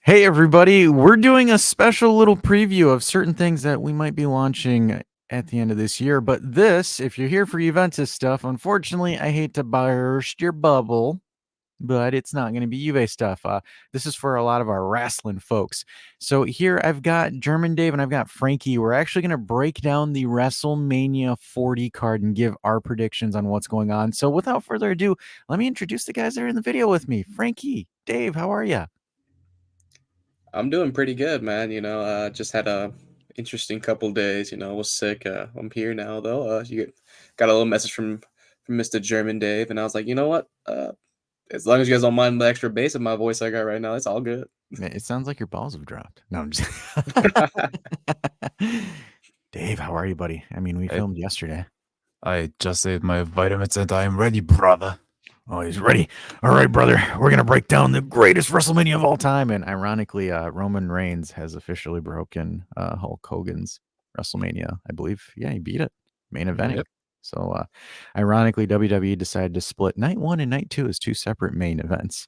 Hey, everybody. We're doing a special little preview of certain things that we might be launching at the end of this year. But this, if you're here for Juventus stuff, unfortunately, I hate to burst your bubble, but it's not going to be Juve stuff. This is for a lot of our wrestling folks. So here I've got German Dave and I've got Frankie. We're actually going to break down the WrestleMania 40 card and give our predictions on what's going on. So without further ado, let me introduce the guys that are in the video with me. Frankie, Dave, how are you? I'm doing pretty good, man. Just had a interesting couple days. Was sick. I'm here now though. Got a little message from Mr. German Dave, and I was like, you know what? As long as you guys don't mind the extra bass in my voice I got right now, it's all good. It sounds like your balls have dropped. No, I'm just Dave, how are you, buddy? I mean, we I, filmed yesterday. I just ate my vitamins and I'm ready, brother. Oh, he's ready. All right, brother. We're gonna break down the greatest WrestleMania of all time. And ironically, Roman Reigns has officially broken Hulk Hogan's WrestleMania. I believe. Yeah, he beat it. Main eventing. Yep. So, ironically, WWE decided to split night one and night two as two separate main events.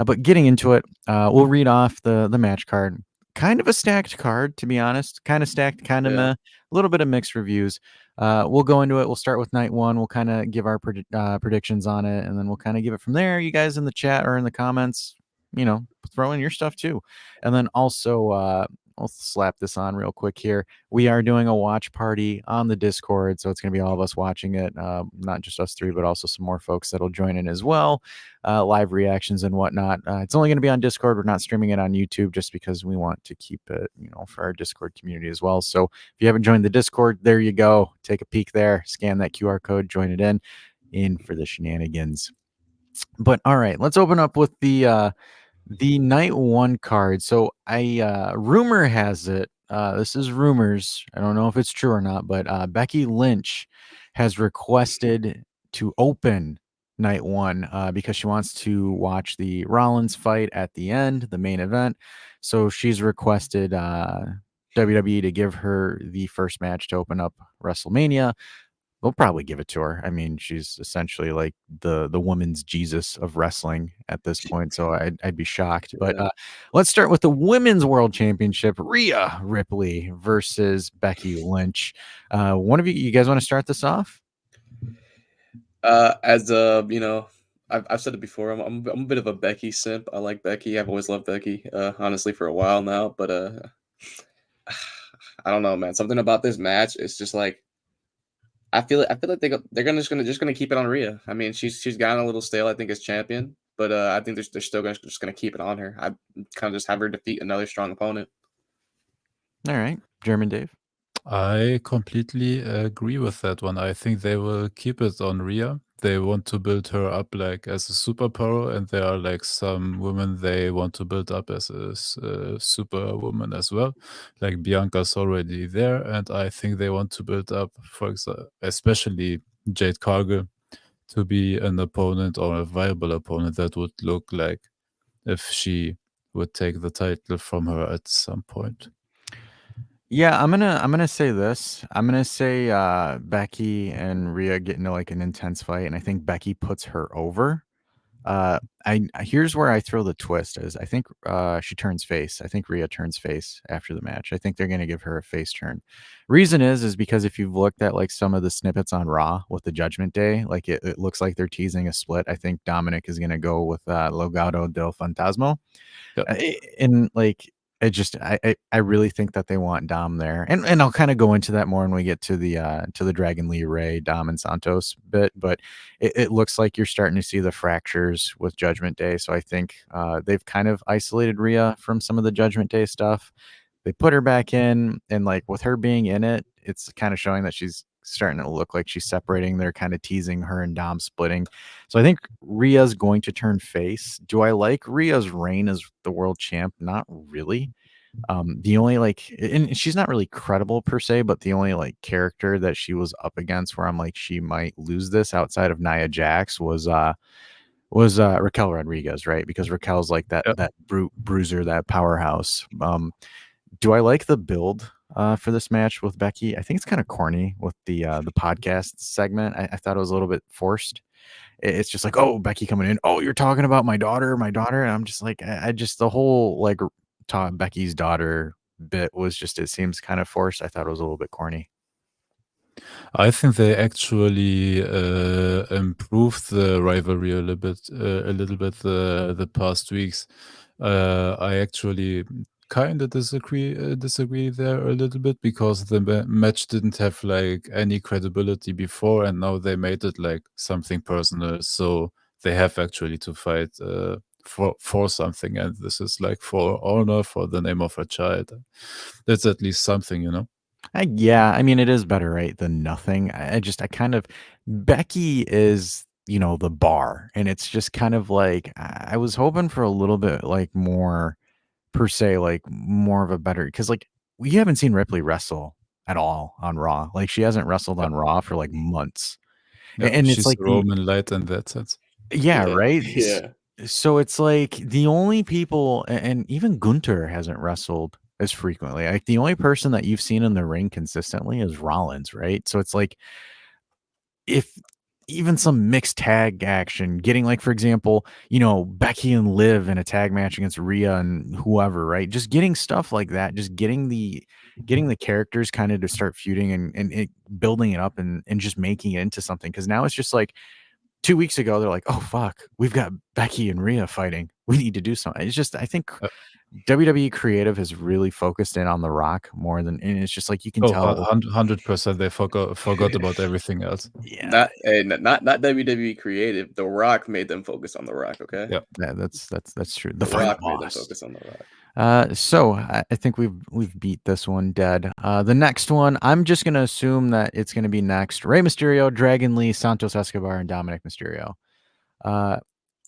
But getting into it, we'll read off the match card. Kind of a stacked card, to be honest. Kind of stacked, kind of Yeah. meh. A little bit of mixed reviews. We'll go into it. We'll start with night one. We'll kind of give our predictions on it, and then we'll kind of give it from there. You guys in the chat or in the comments, throw in your stuff too. And then also, I'll slap this on real quick here. We are doing a watch party on the Discord, so it's going to be all of us watching it, not just us three, but also some more folks that'll join in as well, live reactions and whatnot. It's only going to be on Discord. We're not streaming it on YouTube just because we want to keep it, for our Discord community as well. So if you haven't joined the Discord, there you go. Take a peek there, scan that QR code, join it in for the shenanigans. But all right, let's open up with the night one card. So rumor has it, this is rumors. I don't know if it's true or not, but Becky Lynch has requested to open night one because she wants to watch the Rollins fight at the end, the main event. So she's requested WWE to give her the first match to open up WrestleMania. They'll probably give it to her. I mean, she's essentially like the woman's Jesus of wrestling at this point, so I'd be shocked. But Yeah. let's start with the Women's World Championship: Rhea Ripley versus Becky Lynch. One of you guys want to start this off? As I've said it before. I'm a bit of a Becky simp. I like Becky. I've always loved Becky. Honestly, for a while now. But I don't know, man. Something about this match. It's just like I feel like they're gonna keep it on Rhea. I mean, she's gotten a little stale, I think, as champion, but I think they're still just gonna keep it on her. I kind of just have her defeat another strong opponent. All right, German Dave. I completely agree with that one. I think they will keep it on Rhea. They want to build her up like as a superpower, and there are like some women they want to build up as a superwoman as well. Like Bianca's already there, and I think they want to build up, for example, especially Jade Cargill, to be an opponent or a viable opponent that would look like if she would take the title from her at some point. Yeah, I'm gonna say this. I'm gonna say Becky and Rhea get into like an intense fight, and I think Becky puts her over. Here's where I throw the twist is I think she turns face. I think Rhea turns face after the match. I think they're gonna give her a face turn. Reason is because if you've looked at like some of the snippets on Raw with the Judgment Day, like it looks like they're teasing a split. I think Dominic is gonna go with Legado del Fantasma. Yeah. And like I really think that they want Dom there, and I'll kind of go into that more when we get to the Dragon Lee Ray Dom and Santos bit. But it looks like you're starting to see the fractures with Judgment Day. So I think they've kind of isolated Rhea from some of the Judgment Day stuff. They put her back in, and like with her being in it, it's kind of showing that she's starting to look like she's separating. They're kind of teasing her and Dom splitting. So I think Rhea's going to turn face. Do I like Rhea's reign as the world champ? Not really. The only like, and she's not really credible per se, but the only like character that she was up against where I'm like she might lose this outside of Nia Jax was Raquel Rodriguez, right? Because Raquel's like Yeah. that brute bruiser, that powerhouse. Do I like the build for this match with Becky? I think it's kind of corny with the podcast segment. I thought it was a little bit forced. It's just like, oh, Becky coming in. Oh, you're talking about my daughter, my daughter. And I'm just like, I just the whole like Becky's daughter bit was just, it seems kind of forced. I thought it was a little bit corny. I think they actually improved the rivalry a little bit the past weeks. I actually kind of disagree there a little bit because the match didn't have like any credibility before, and now they made it like something personal. So they have actually to fight for something, and this is like for honor, for the name of a child. That's at least something, you know. Yeah, I mean, it is better, right, than nothing. I kind of Becky is, the bar, and it's just kind of like I was hoping for a little bit like more per se, like more of a better, because like we haven't seen Ripley wrestle at all on Raw. Like she hasn't wrestled Yeah, on Raw for like months, yeah, and it's she's like Roman light in that sense. yeah, Yeah, right. yeah. So it's like the only people, and even Gunter hasn't wrestled as frequently. Like the only person that you've seen in the ring consistently is Rollins, right? So it's like if even some mixed tag action, getting like for example, Becky and Liv in a tag match against Rhea and whoever, right? Just getting stuff like that, just getting the characters kind of to start feuding and building it up and just making it into something. Because now it's just like 2 weeks ago, they're like, "Oh, fuck, we've got Becky and Rhea fighting. We need to do something." It's just I think Uh, WWE creative has really focused in on The Rock more than, and it's just like you can oh, tell. 100% they forgot about everything else. Yeah, Not WWE creative. The Rock made them focus on The Rock. Okay, Yeah. that's true. The The final Rock made them boss. focus on The Rock. So I think we've beat this one dead. The next one, I'm just gonna assume that it's gonna be next. Rey Mysterio, Dragon Lee, Santos Escobar, and Dominic Mysterio. Uh,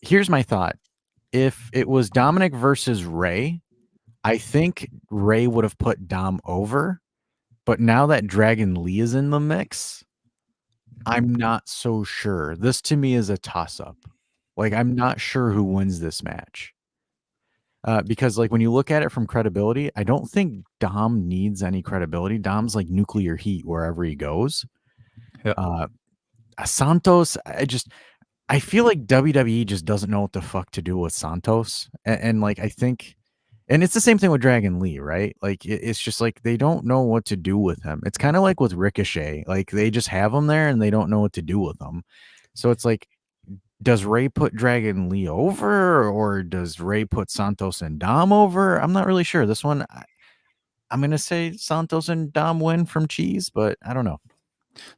Here's my thought. If it was Dominic versus Ray, I think Ray would have put Dom over. But now that Dragon Lee is in the mix, I'm not so sure. This to me is a toss up. Like, I'm not sure who wins this match. Because, like, when you look at it from credibility, I don't think Dom needs any credibility. Dom's like nuclear heat wherever he goes. Yeah. Uh, Santos, I feel like WWE just doesn't know what the fuck to do with Santos. And like, I think, and it's the same thing with Dragon Lee, right? Like, it's just like they don't know what to do with him. It's kind of like with Ricochet. Like, they just have him there and they don't know what to do with him. So it's like, does Ray put Dragon Lee over or does Ray put Santos and Dom over? I'm not really sure. This one, I'm going to say Santos and Dom win from Cheese, but I don't know.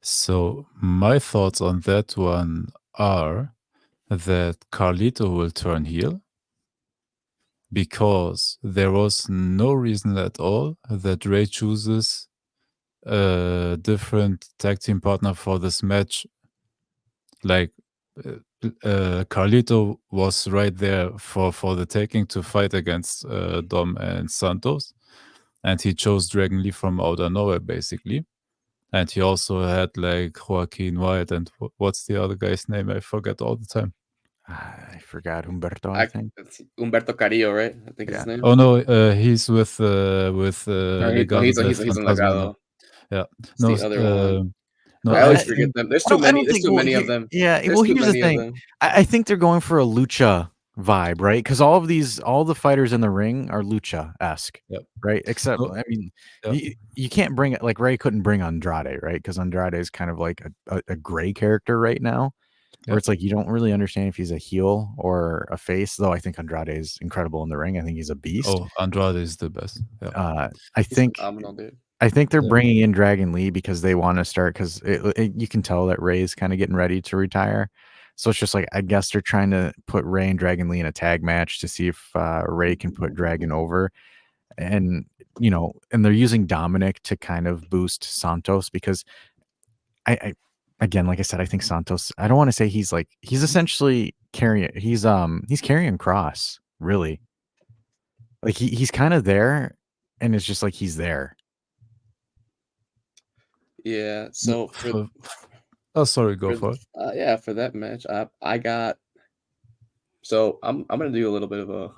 So my thoughts on that one are that Carlito will turn heel because there was no reason at all that Ray chooses a different tag team partner for this match. Like Carlito was right there for the taking to fight against Dom and Santos, and he chose Dragon Lee from out of nowhere, basically. And he also had like Joaquin White and what's the other guy's name? I forget all the time. I forgot Humberto, I think. It's Humberto Carrillo, right? I think is Yeah. his name. Oh no, he's with Or no, Legado del he's in Fantasma now. Legado. Yeah, It's the other one. no, I always forget them. There's too I many. don't There's think. too Well, many of them. yeah. There's Well, too here's the many of thing. them. I think they're going for a lucha vibe, right? Because all the fighters in the ring are lucha esque, Yep. right? Except, No, I mean, yep. you can't bring it like Ray couldn't bring Andrade, right? Because Andrade is kind of like a gray character right now, where Yep. it's like you don't really understand if he's a heel or a face. Though I think Andrade is incredible in the ring. I think he's a beast. Oh, Andrade is the best. Yeah. I He's think phenomenal, dude. they're Yeah. bringing in Dragon Lee because they want to start because you can tell that Ray's kind of getting ready to retire. So it's just like I guess they're trying to put Ray and Dragon Lee in a tag match to see if Ray can put Dragon over, and and they're using Dominic to kind of boost Santos because I again, like I said, I think Santos. I don't want to say he's essentially carrying. He's carrying Cross really. Like he's kind of there, and it's just like he's there. Yeah. So Oh, sorry, go for it. yeah, for that match, I got. So I'm gonna do a little bit of a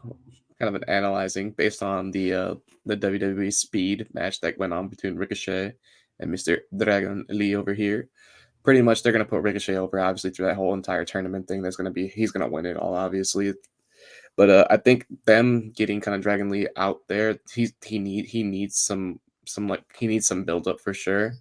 kind of an analyzing based on the WWE Speed match that went on between Ricochet and Mr. Dragon Lee over here. Pretty much, they're gonna put Ricochet over obviously through that whole entire tournament thing. He's gonna win it all obviously. But I think them getting kind of Dragon Lee out there, he needs some build up for sure.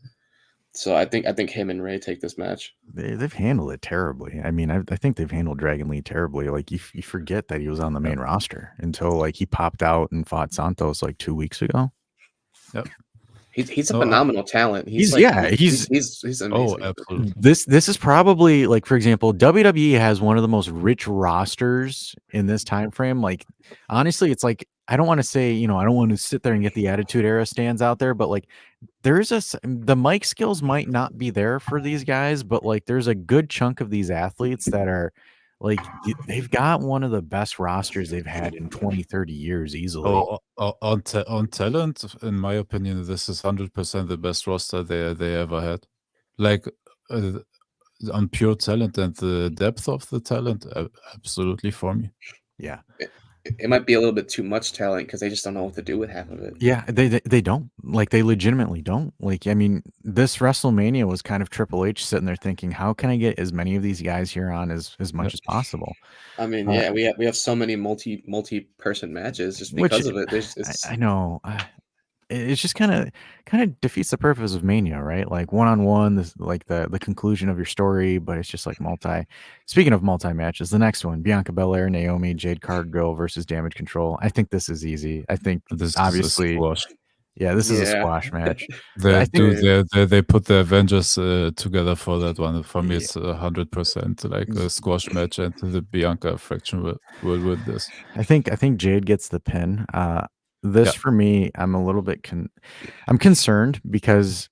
So I think him and Ray take this match. They've handled it terribly. I mean, I think they've handled Dragon Lee terribly. Like you forget that he was on the Yep. main roster until like he popped out and fought Santos like 2 weeks ago. Yep. He's a No, phenomenal talent. He's Oh, amazing. absolutely. This is probably like, for example, WWE has one of the most rich rosters in this time frame. Like, honestly, it's like I don't want to say, you know, I don't want to sit there and get the Attitude Era stands out there, but like the mic skills might not be there for these guys, but like there's a good chunk of these athletes that are like they've got one of the best rosters they've had in 20, 30 years easily. On talent, in my opinion, this is 100% the best roster they ever had. Like uh, on pure talent and the depth of the talent, absolutely for me. Yeah. It might be a little bit too much talent because they just don't know what to do with half of it. Yeah, they don't. Like, they legitimately don't. Like, I mean, this WrestleMania was kind of Triple H sitting there thinking, "How can I get as many of these guys here on as much Yep. as possible?" I mean, Uh, yeah, we have so many multi-person matches just which because of it. I know. It's just kinda defeats the purpose of Mania, right? Like, one-on-one, this like the conclusion of your story, but it's just like multi. Speaking of multi-matches, the next one, Bianca Belair, Naomi, Jade Cargill versus Damage Control. I think this is easy. I think, This is a obviously, squash. yeah, this is a Yeah. squash match. They I think do they put the Avengers together for that one. For me, yeah, it's 100% like a squash match, and the Bianca faction will win this. I think Jade gets the pin. This Yeah, for me, I'm a little bit I'm concerned because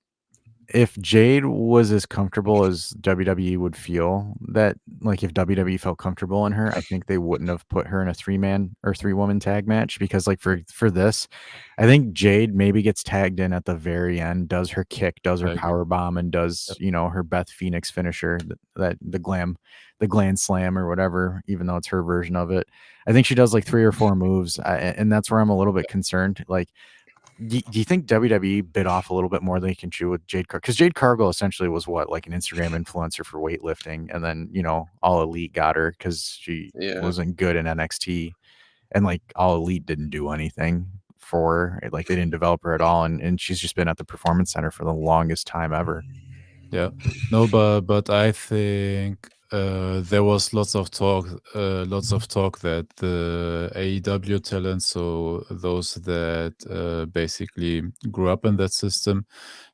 if Jade was as comfortable as WWE would feel that, like, if WWE felt comfortable in her, I think they wouldn't have put her in a 3-man or 3-woman tag match because, like, for this, I think Jade maybe gets tagged in at the very end, does her kick, does her I agree. power bomb, and does, Yep. you know, her Beth Phoenix finisher, that the gland slam or whatever, even though it's her version of it. I think she does like 3 or 4 moves, and that's where I'm a little bit concerned. Like, do you think WWE bit off a little bit more than they can chew with Jade Cargill? Because Jade Cargill essentially was what, like an Instagram influencer for weightlifting, and then, you know, All Elite got her because she Yeah. wasn't good in NXT, and like All Elite didn't do anything for her. Like, they didn't develop her at all, and she's just been at the Performance Center for the longest time ever. Yeah. No, but I think there was lots of talk that the AEW talent, so those that basically grew up in that system,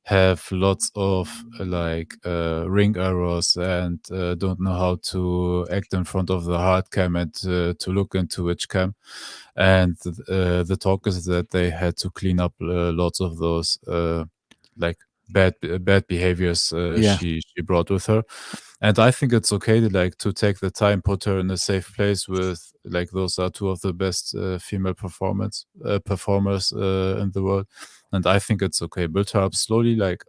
have lots of like ring errors and don't know how to act in front of the hard cam and to look into which cam. And the talk is that they had to clean up lots of those like bad behaviors Yeah. she brought with her. And I think it's okay to like to take the time, put her in a safe place with like those are two of the best female performers in the world. And I think it's okay. Build her up slowly. Like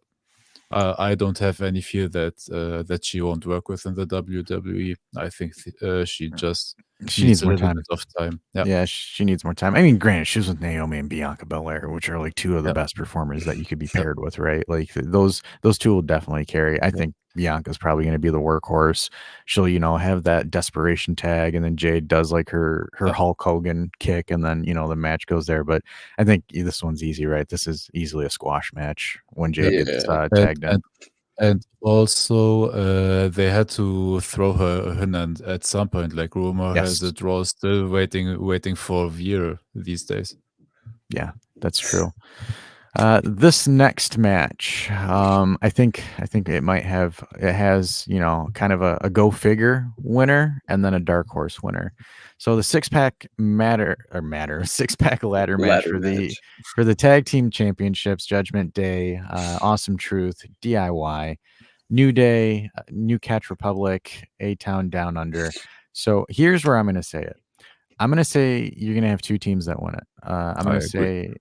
I don't have any fear that she won't work within the WWE. I think she just She needs needs a more little time. bit of time. Yeah, Yeah, she needs more time. I mean, granted, she was with Naomi and Bianca Belair, which are like 2 of the yeah, best performers that you could be yeah, paired with, right? Like, those 2 will definitely carry. I yeah, think Bianca's probably gonna be the workhorse. She'll, you know, have that desperation tag, and then Jade does like her yeah. Hulk Hogan kick, and then, you know, the match goes there. But I think this one's easy, right? This is easily a squash match when Jade Yep. gets Yeah. And tagged in. and also they had to throw her in and at some point. Like rumor has Yes. it, Raw is still waiting for Veer these days. Yeah, that's true. This next match, I think it has, you know, kind of a go figure winner and then a dark horse winner. So the six pack ladder match Ladder match. for the tag team championships, Judgment Day, Awesome Truth, DIY, New Day, New Catch Republic, A Town Down Under. So here's where I'm going to say it. I'm gonna say you're gonna have 2 teams that win it. I'm I gonna agree. say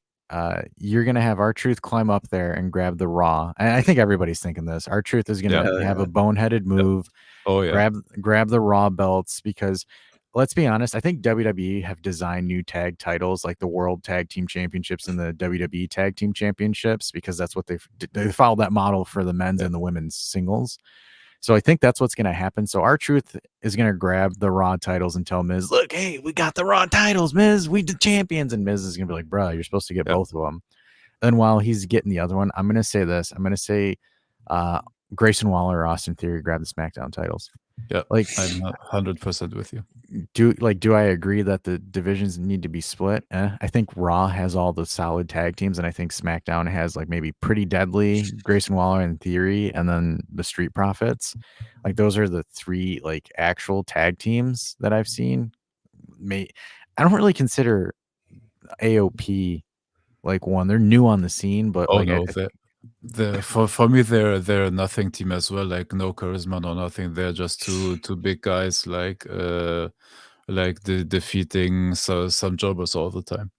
you're gonna have R-Truth climb up there and grab the Raw. And I think everybody's thinking this. R-Truth is Yeah. gonna Hell have yeah. a boneheaded Yep. move, Oh yeah. grab the Raw belts because let's be honest, I think WWE have designed new tag titles like the World Tag Team Championships and the WWE Tag Team Championships because that's what they followed that model for the men's Yeah. and the women's singles. So I think that's what's going to happen. So R-Truth is going to grab the Raw titles and tell Miz, look, hey, we got the Raw titles, Miz. We the champions. And Miz is going to be like, bro, you're supposed to get both of them. And while he's getting the other one, I'm going to say this. I'm going to say Grayson Waller or Austin Theory grab the SmackDown titles. Yeah, like I'm 100% with you. Do I agree that the divisions need to be split? I think Raw has all the solid tag teams, and I think SmackDown has like maybe Pretty Deadly, Grayson Waller in Theory, and then the Street Profits. Like those are the three like actual tag teams that I've seen. I don't really consider AOP like one. They're new on the scene, but like no, for me they're a nothing team as well. Like no charisma, no nothing. They're just two big guys like defeating some jobbers all the time.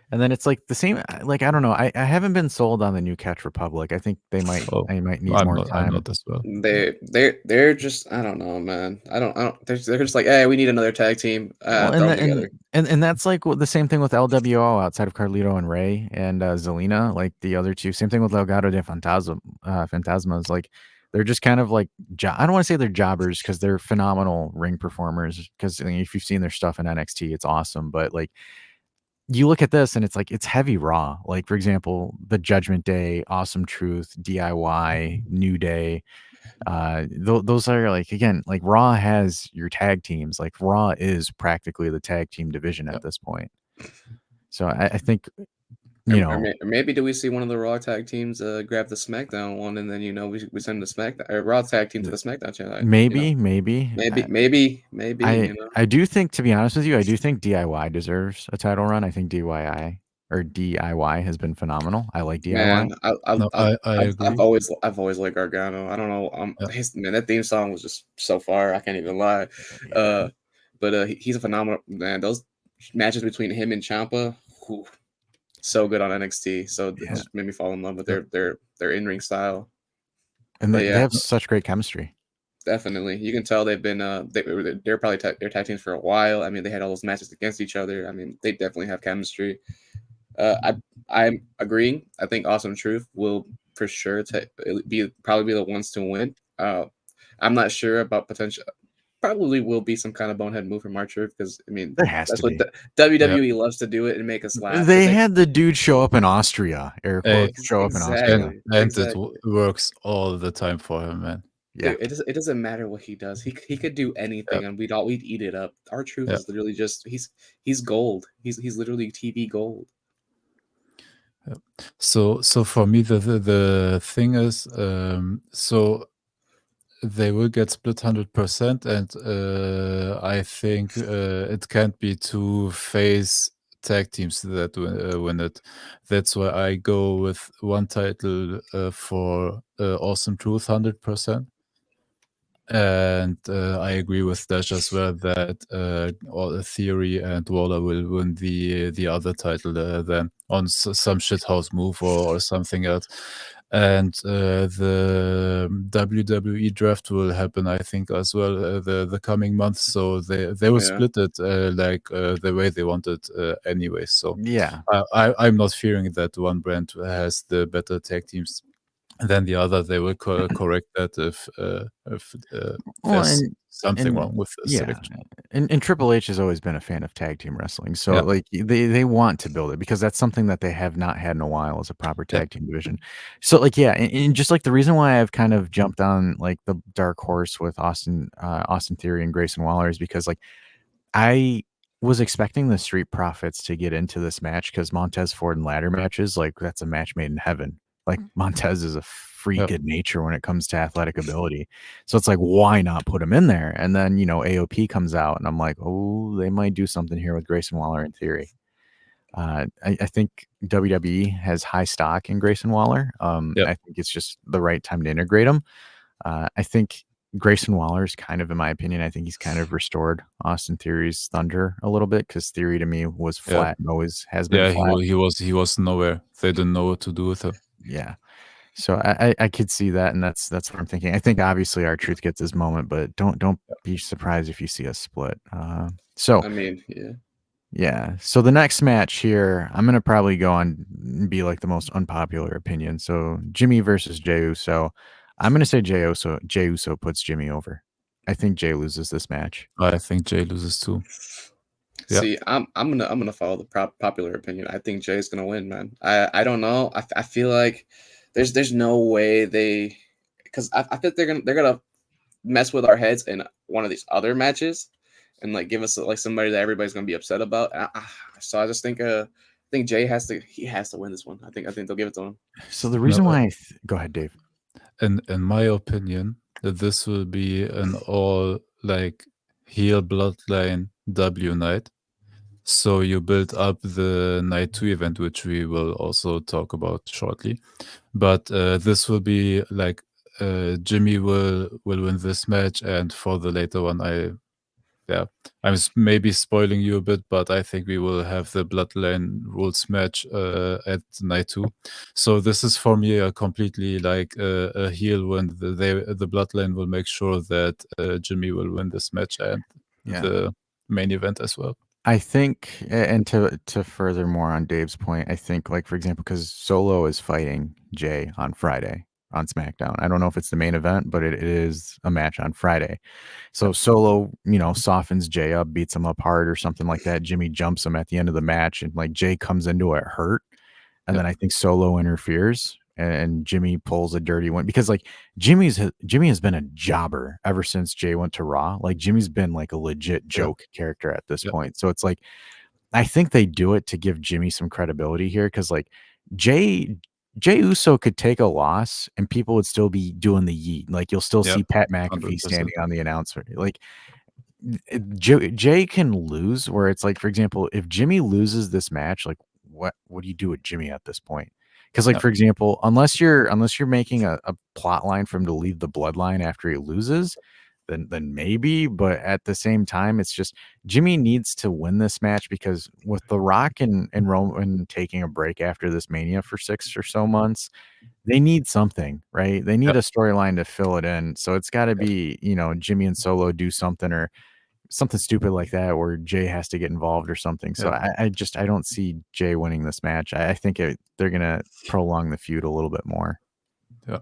And then it's like the same. Like I don't know. I haven't been sold on the new Catch Republic. I think they might. I might need more time. I'm not as well. They're just, I don't know, man. I don't. They're just like, hey, we need another tag team. Well, Throw them together. and that's like the same thing with LWO outside of Carlito and Ray and Zelina. Like the other two. Same thing with Legado de Fantasmas. Like they're just kind of like I don't want to say they're jobbers because they're phenomenal ring performers. Because if you've seen their stuff in NXT, it's awesome. But like. You look at this and it's like it's heavy Raw. Like for example, the Judgment Day, Awesome Truth, DIY, New Day. Those are like again like Raw has your tag teams. Like Raw is practically the tag team division at this point. So I think or maybe do we see one of the Raw tag teams grab the SmackDown one, and then we send the SmackDown or Raw tag team to the SmackDown channel? Maybe. I do think, to be honest with you, I do think DIY deserves a title run. I think DIY has been phenomenal. I like DIY. Man, I agree. I've always liked Gargano. I don't know. Man, that theme song was just so fire. I can't even lie. But he's a phenomenal man. Those matches between him and Ciampa, so good on NXT. So it just made me fall in love with their in-ring style. And they have such great chemistry. Definitely, you can tell they've been they're probably their tag teams for a while. I mean, they had all those matches against each other. I mean, they definitely have chemistry. I'm agreeing. I think Awesome Truth will for sure probably be the ones to win. I'm not sure about potential. Probably will be some kind of bonehead move from R-Truth because I mean that's what WWE loves to do it and make us laugh. They had the dude show up in Austria, air quotes, show up in Austria, and it works all the time for him, man. Yeah, dude, it doesn't matter what he does. He could do anything, and we'd eat it up. R-Truth is literally just he's gold. He's literally TV gold. So for me the thing is so they will get split 100%, and I think it can't be two face tag teams that win it. That's why I go with one title for Awesome Truth 100%. And I agree with Dash as well that all Theory and Waller will win the other title then on some shithouse move or something else. And the WWE draft will happen, I think, as well the coming month. So they will split it the way they want it anyway. So yeah, I'm not fearing that one brand has the better tag teams than the other. They will correct that if there's something wrong with the selection. And Triple H has always been a fan of tag team wrestling, so like they want to build it because that's something that they have not had in a while as a proper tag team division. So like and just like the reason why I've kind of jumped on like the dark horse with Austin Theory and Grayson Waller is because like I was expecting the Street Profits to get into this match because Montez Ford and ladder matches, like that's a match made in heaven. Like Montez is a freak of nature when it comes to athletic ability. So it's like, why not put him in there? And then, AOP comes out and I'm like, oh, they might do something here with Grayson Waller in Theory. I think WWE has high stock in Grayson Waller. I think it's just the right time to integrate him. I think Grayson Waller is kind of, in my opinion, I think he's kind of restored Austin Theory's thunder a little bit because Theory to me was flat and always has been flat. He was nowhere. They didn't know what to do with him. Yeah. So I could see that, and that's what I'm thinking. I think obviously R-Truth gets his moment, but don't be surprised if you see a split. So I mean, yeah. So the next match here, I'm gonna probably go on and be like the most unpopular opinion. So Jimmy versus Jey Uso. I'm gonna say Jey Uso puts Jimmy over. I think Jey loses this match. I think Jay loses too. Yeah. See, I'm gonna follow the popular opinion. I think Jay's gonna win, man. I don't know. I feel like there's no way they, because I think they're gonna mess with our heads in one of these other matches, and like give us like somebody that everybody's gonna be upset about. So I just think Jay has to win this one. I think they'll give it to him. So the No, reason why go ahead, Dave. in my opinion, that this will be an all like heel bloodline W night. So you build up the night 2 event, which we will also talk about shortly. But this will be like Jimmy will win this match, and for the later one, I'm maybe spoiling you a bit, but I think we will have the Bloodline Rules match at night 2. So this is for me a completely like a heel win. The Bloodline will make sure that Jimmy will win this match and the main event as well. I think, and to further more on Dave's point, I think, like, for example, because Solo is fighting Jay on Friday on SmackDown. I don't know if it's the main event, but it is a match on Friday. So Solo, softens Jay up, beats him up hard or something like that. Jimmy jumps him at the end of the match, and like Jay comes into it hurt. And then I think Solo interferes and Jimmy pulls a dirty one because like Jimmy has been a jobber ever since Jay went to Raw. Like Jimmy's been like a legit joke character at this point. So it's like I think they do it to give Jimmy some credibility here because like Jay Uso could take a loss and people would still be doing the yeet. Like you'll still see Pat McAfee 100%. standing on the announcer. Like Jay can lose where it's like, for example, if Jimmy loses this match, like what do you do with Jimmy at this point? Because like, for example, unless you're making a plot line for him to leave the bloodline after he loses, then maybe, but at the same time, it's just Jimmy needs to win this match because with The Rock and Roman taking a break after this Mania for 6 or so months, they need something, right? They need a storyline to fill it in. So it's got to be, Jimmy and Solo do something or something stupid like that where Jay has to get involved or something. So I don't see Jay winning this match. I think they're going to prolong the feud a little bit more. Yeah.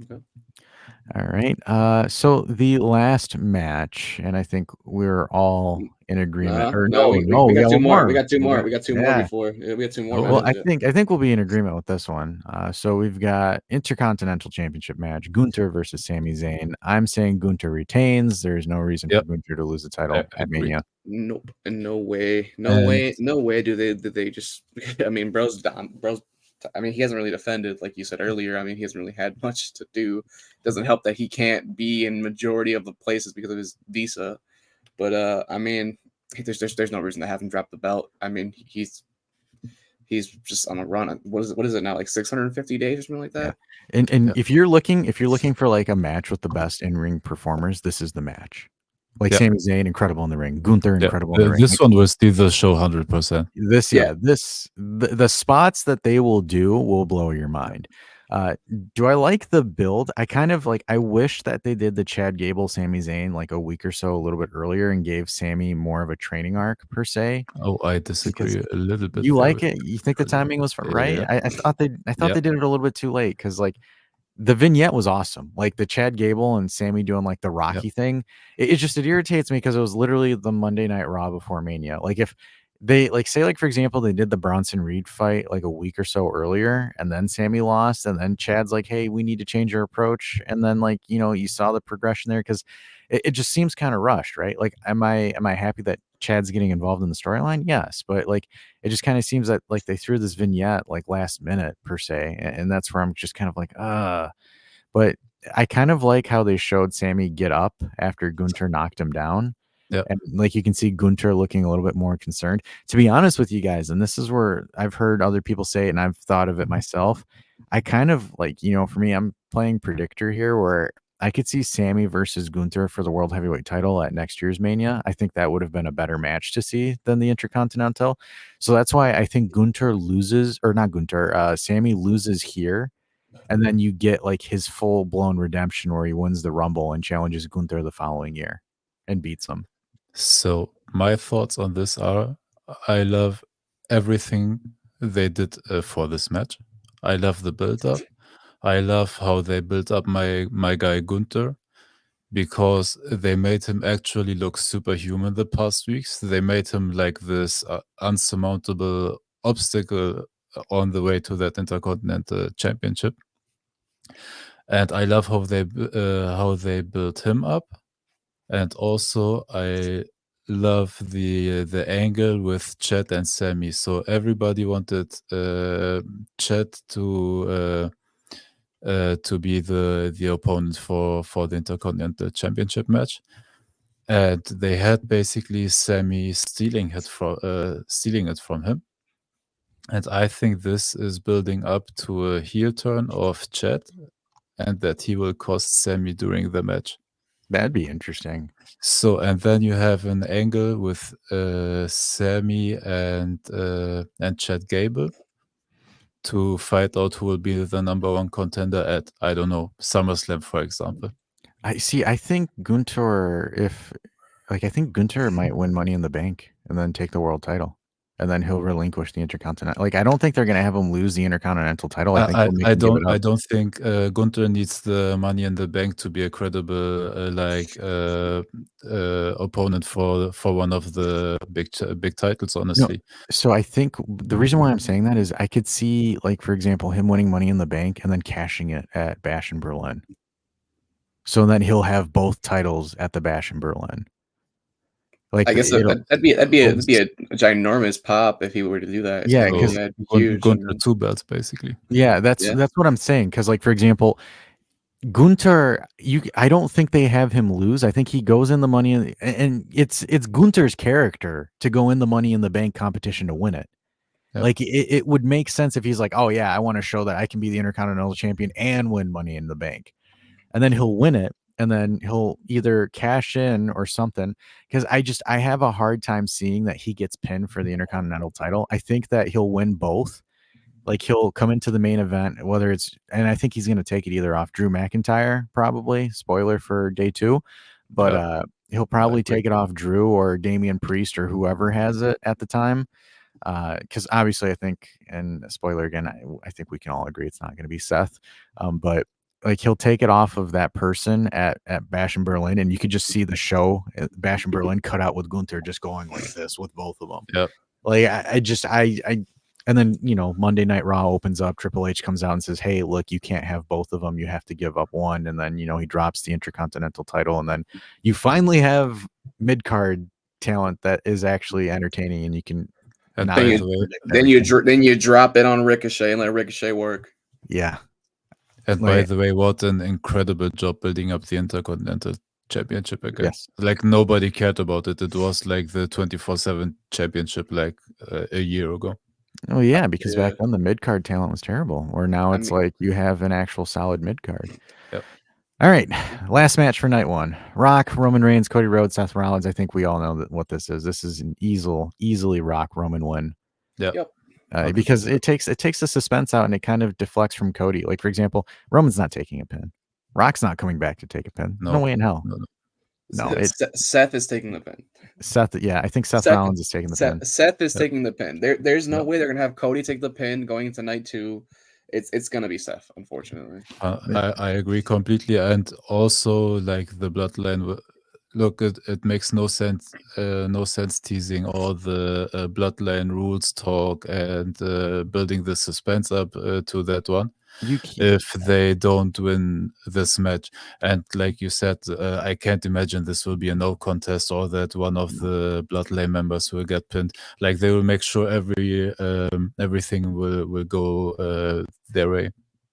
Okay. All right. So the last match, and I think we're all in agreement. We got two more. We got two more. We got two more before. We got two more. Well, I think we'll be in agreement with this one. So we've got Intercontinental Championship match: Gunther versus Sami Zayn. I'm saying Gunther retains. There's no reason for Gunther to lose the title at Mania. Nope. No way. No way. Do they just? I mean, bro's. I mean, he hasn't really defended, like you said earlier. I mean, he hasn't really had much to do. Doesn't help that he can't be in majority of the places because of his visa. But I mean, there's no reason to have him drop the belt. I mean, he's just on a run. What is it now? Like 650 days or something like that. Yeah. And if you're looking for like a match with the best in-ring performers, this is the match. Like Sami Zayn, incredible in the ring. Gunther, incredible in the ring. This one will steal the show 100%. The spots that they will do will blow your mind. Do I like the build? I kind of like. I wish that they did the Chad Gable, Sami Zayn like a week or so, a little bit earlier, and gave Sami more of a training arc per se. Oh, I disagree a little bit. You like it? You think the timing was right? Yeah. I thought they did it a little bit too late because like the vignette was awesome. Like the Chad Gable and Sami doing like the Rocky thing. It irritates me because it was literally the Monday Night Raw before Mania. Like if they like say like for example they did the Bronson Reed fight like a week or so earlier and then Sami lost and then Chad's like, hey, we need to change our approach, and then like you saw the progression there because it just seems kind of rushed, right? Like am I happy that Chad's getting involved in the storyline? Yes, but like it just kind of seems that like they threw this vignette like last minute per se, and that's where I'm just kind of like but I kind of like how they showed Sami get up after Gunther knocked him down. And like you can see Gunther looking a little bit more concerned. To be honest with you guys, and this is where I've heard other people say it and I've thought of it myself, I kind of like, for me, I'm playing predictor here where I could see Sami versus Gunther for the World Heavyweight title at next year's Mania. I think that would have been a better match to see than the Intercontinental. So that's why I think Sami loses here. And then you get like his full blown redemption where he wins the Rumble and challenges Gunther the following year and beats him. So my thoughts on this are, I love everything they did for this match. I love the build-up. I love how they built up my guy Gunther, because they made him actually look superhuman the past weeks. They made him like this unsurmountable obstacle on the way to that Intercontinental Championship. And I love how they built him up. And also I love the angle with Chet and Sammy. So everybody wanted Chet to be the opponent for the Intercontinental Championship match. And they had basically Sammy stealing it from him. And I think this is building up to a heel turn of Chet, and that he will cost Sammy during the match. That'd be interesting. So, and then you have an angle with Sammy and Chad Gable to fight out who will be the number one contender at, I don't know, SummerSlam, for example. I think Gunther, I think Gunther might win Money in the Bank and then take the world title, and then he'll relinquish the Intercontinental. Like, I don't think they're gonna have him lose the Intercontinental title. I think they'll make him give it I up. don't think Gunther needs the Money in the Bank to be a credible opponent for one of the big titles. Honestly, So I think the reason why I'm saying that is I could see, like, for example, him winning Money in the Bank and then cashing it at Bash in Berlin. So then he'll have both titles at the Bash in Berlin. Like, I guess that'd be a ginormous pop if he were to do that. Yeah, So, 'cause that'd be huge. Gunther 2 belts basically. Yeah, that's what I'm saying. Because, like, for example, Gunther, I don't think they have him lose. I think he goes in the Money and it's Gunther's character to go in the Money in the Bank competition to win it. Yep. Like, it would make sense if he's like, oh yeah, I want to show that I can be the Intercontinental Champion and win Money in the Bank, and then he'll win it, and then he'll either cash in or something. Because I have a hard time seeing that he gets pinned for the Intercontinental title. I think that he'll win both. Like, he'll come into the main event, and I think he's going to take it either off Drew McIntyre, probably. Spoiler for day 2. But he'll probably take it off Drew or Damian Priest or whoever has it at the time. Because obviously I think, and spoiler again, I think we can all agree it's not going to be Seth. But like, he'll take it off of that person at Bash in Berlin, and you could just see the show at Bash in Berlin cut out with Gunther just going like this with both of them. Yep. Like, and then, Monday Night Raw opens up. Triple H comes out and says, hey, look, you can't have both of them. You have to give up one. And then, he drops the Intercontinental title. And then you finally have mid-card talent that is actually entertaining, and you can then you drop it on Ricochet and let Ricochet work. Yeah. And by the way, what an incredible job building up the Intercontinental Championship again. Yes. Like, nobody cared about it. It was like the 24/7 championship like a year ago. Oh yeah, because back then the mid-card talent was terrible. Or now it's like you have an actual solid mid-card. Yep. All right, last match for night 1. Rock, Roman Reigns, Cody Rhodes, Seth Rollins. I think we all know what this is. This is an easily Rock Roman win. Yep. Because it takes the suspense out, and it kind of deflects from Cody. Like, for example, Roman's not taking a pin. Rock's not coming back to take a pin. No way in hell. No, Seth is taking the pin. Seth, yeah, I think Seth Rollins is taking the pin. Seth is taking the pin. There's no way they're gonna have Cody take the pin going into night 2. It's gonna be Seth, unfortunately. I agree completely, and also like the bloodline. Look, it makes no sense teasing all the bloodline rules talk and building the suspense up to that one. If they don't win this match, and like you said, I can't imagine this will be a no contest or that one of the bloodline members will get pinned. Like, they will make sure everything will go their way.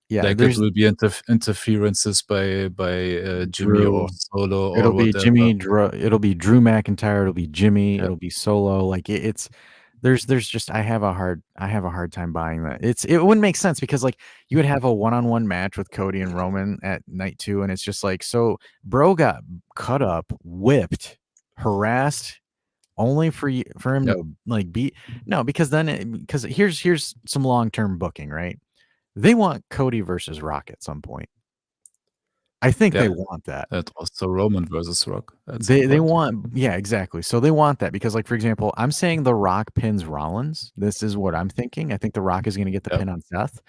Yeah, like it will be interferences by Jimmy or Solo. It'll or be whatever. Jimmy. It'll be Drew McIntyre. It'll be Jimmy. It'll be Solo. Like, it's. There's just I have a hard time buying that. It wouldn't make sense, because like you would have a one-on-one match with Cody and Roman at night 2, and it's just like, so bro got cut up, whipped, harassed, only for him to like beat. No, because here's some long-term booking, right? They want Cody versus Rock at some point. I think they want that. That was so Roman versus Rock. They want, yeah, exactly. So they want that, because, like, for example, I'm saying The Rock pins Rollins. This is what I'm thinking. I think The Rock is going to get the pin on Seth,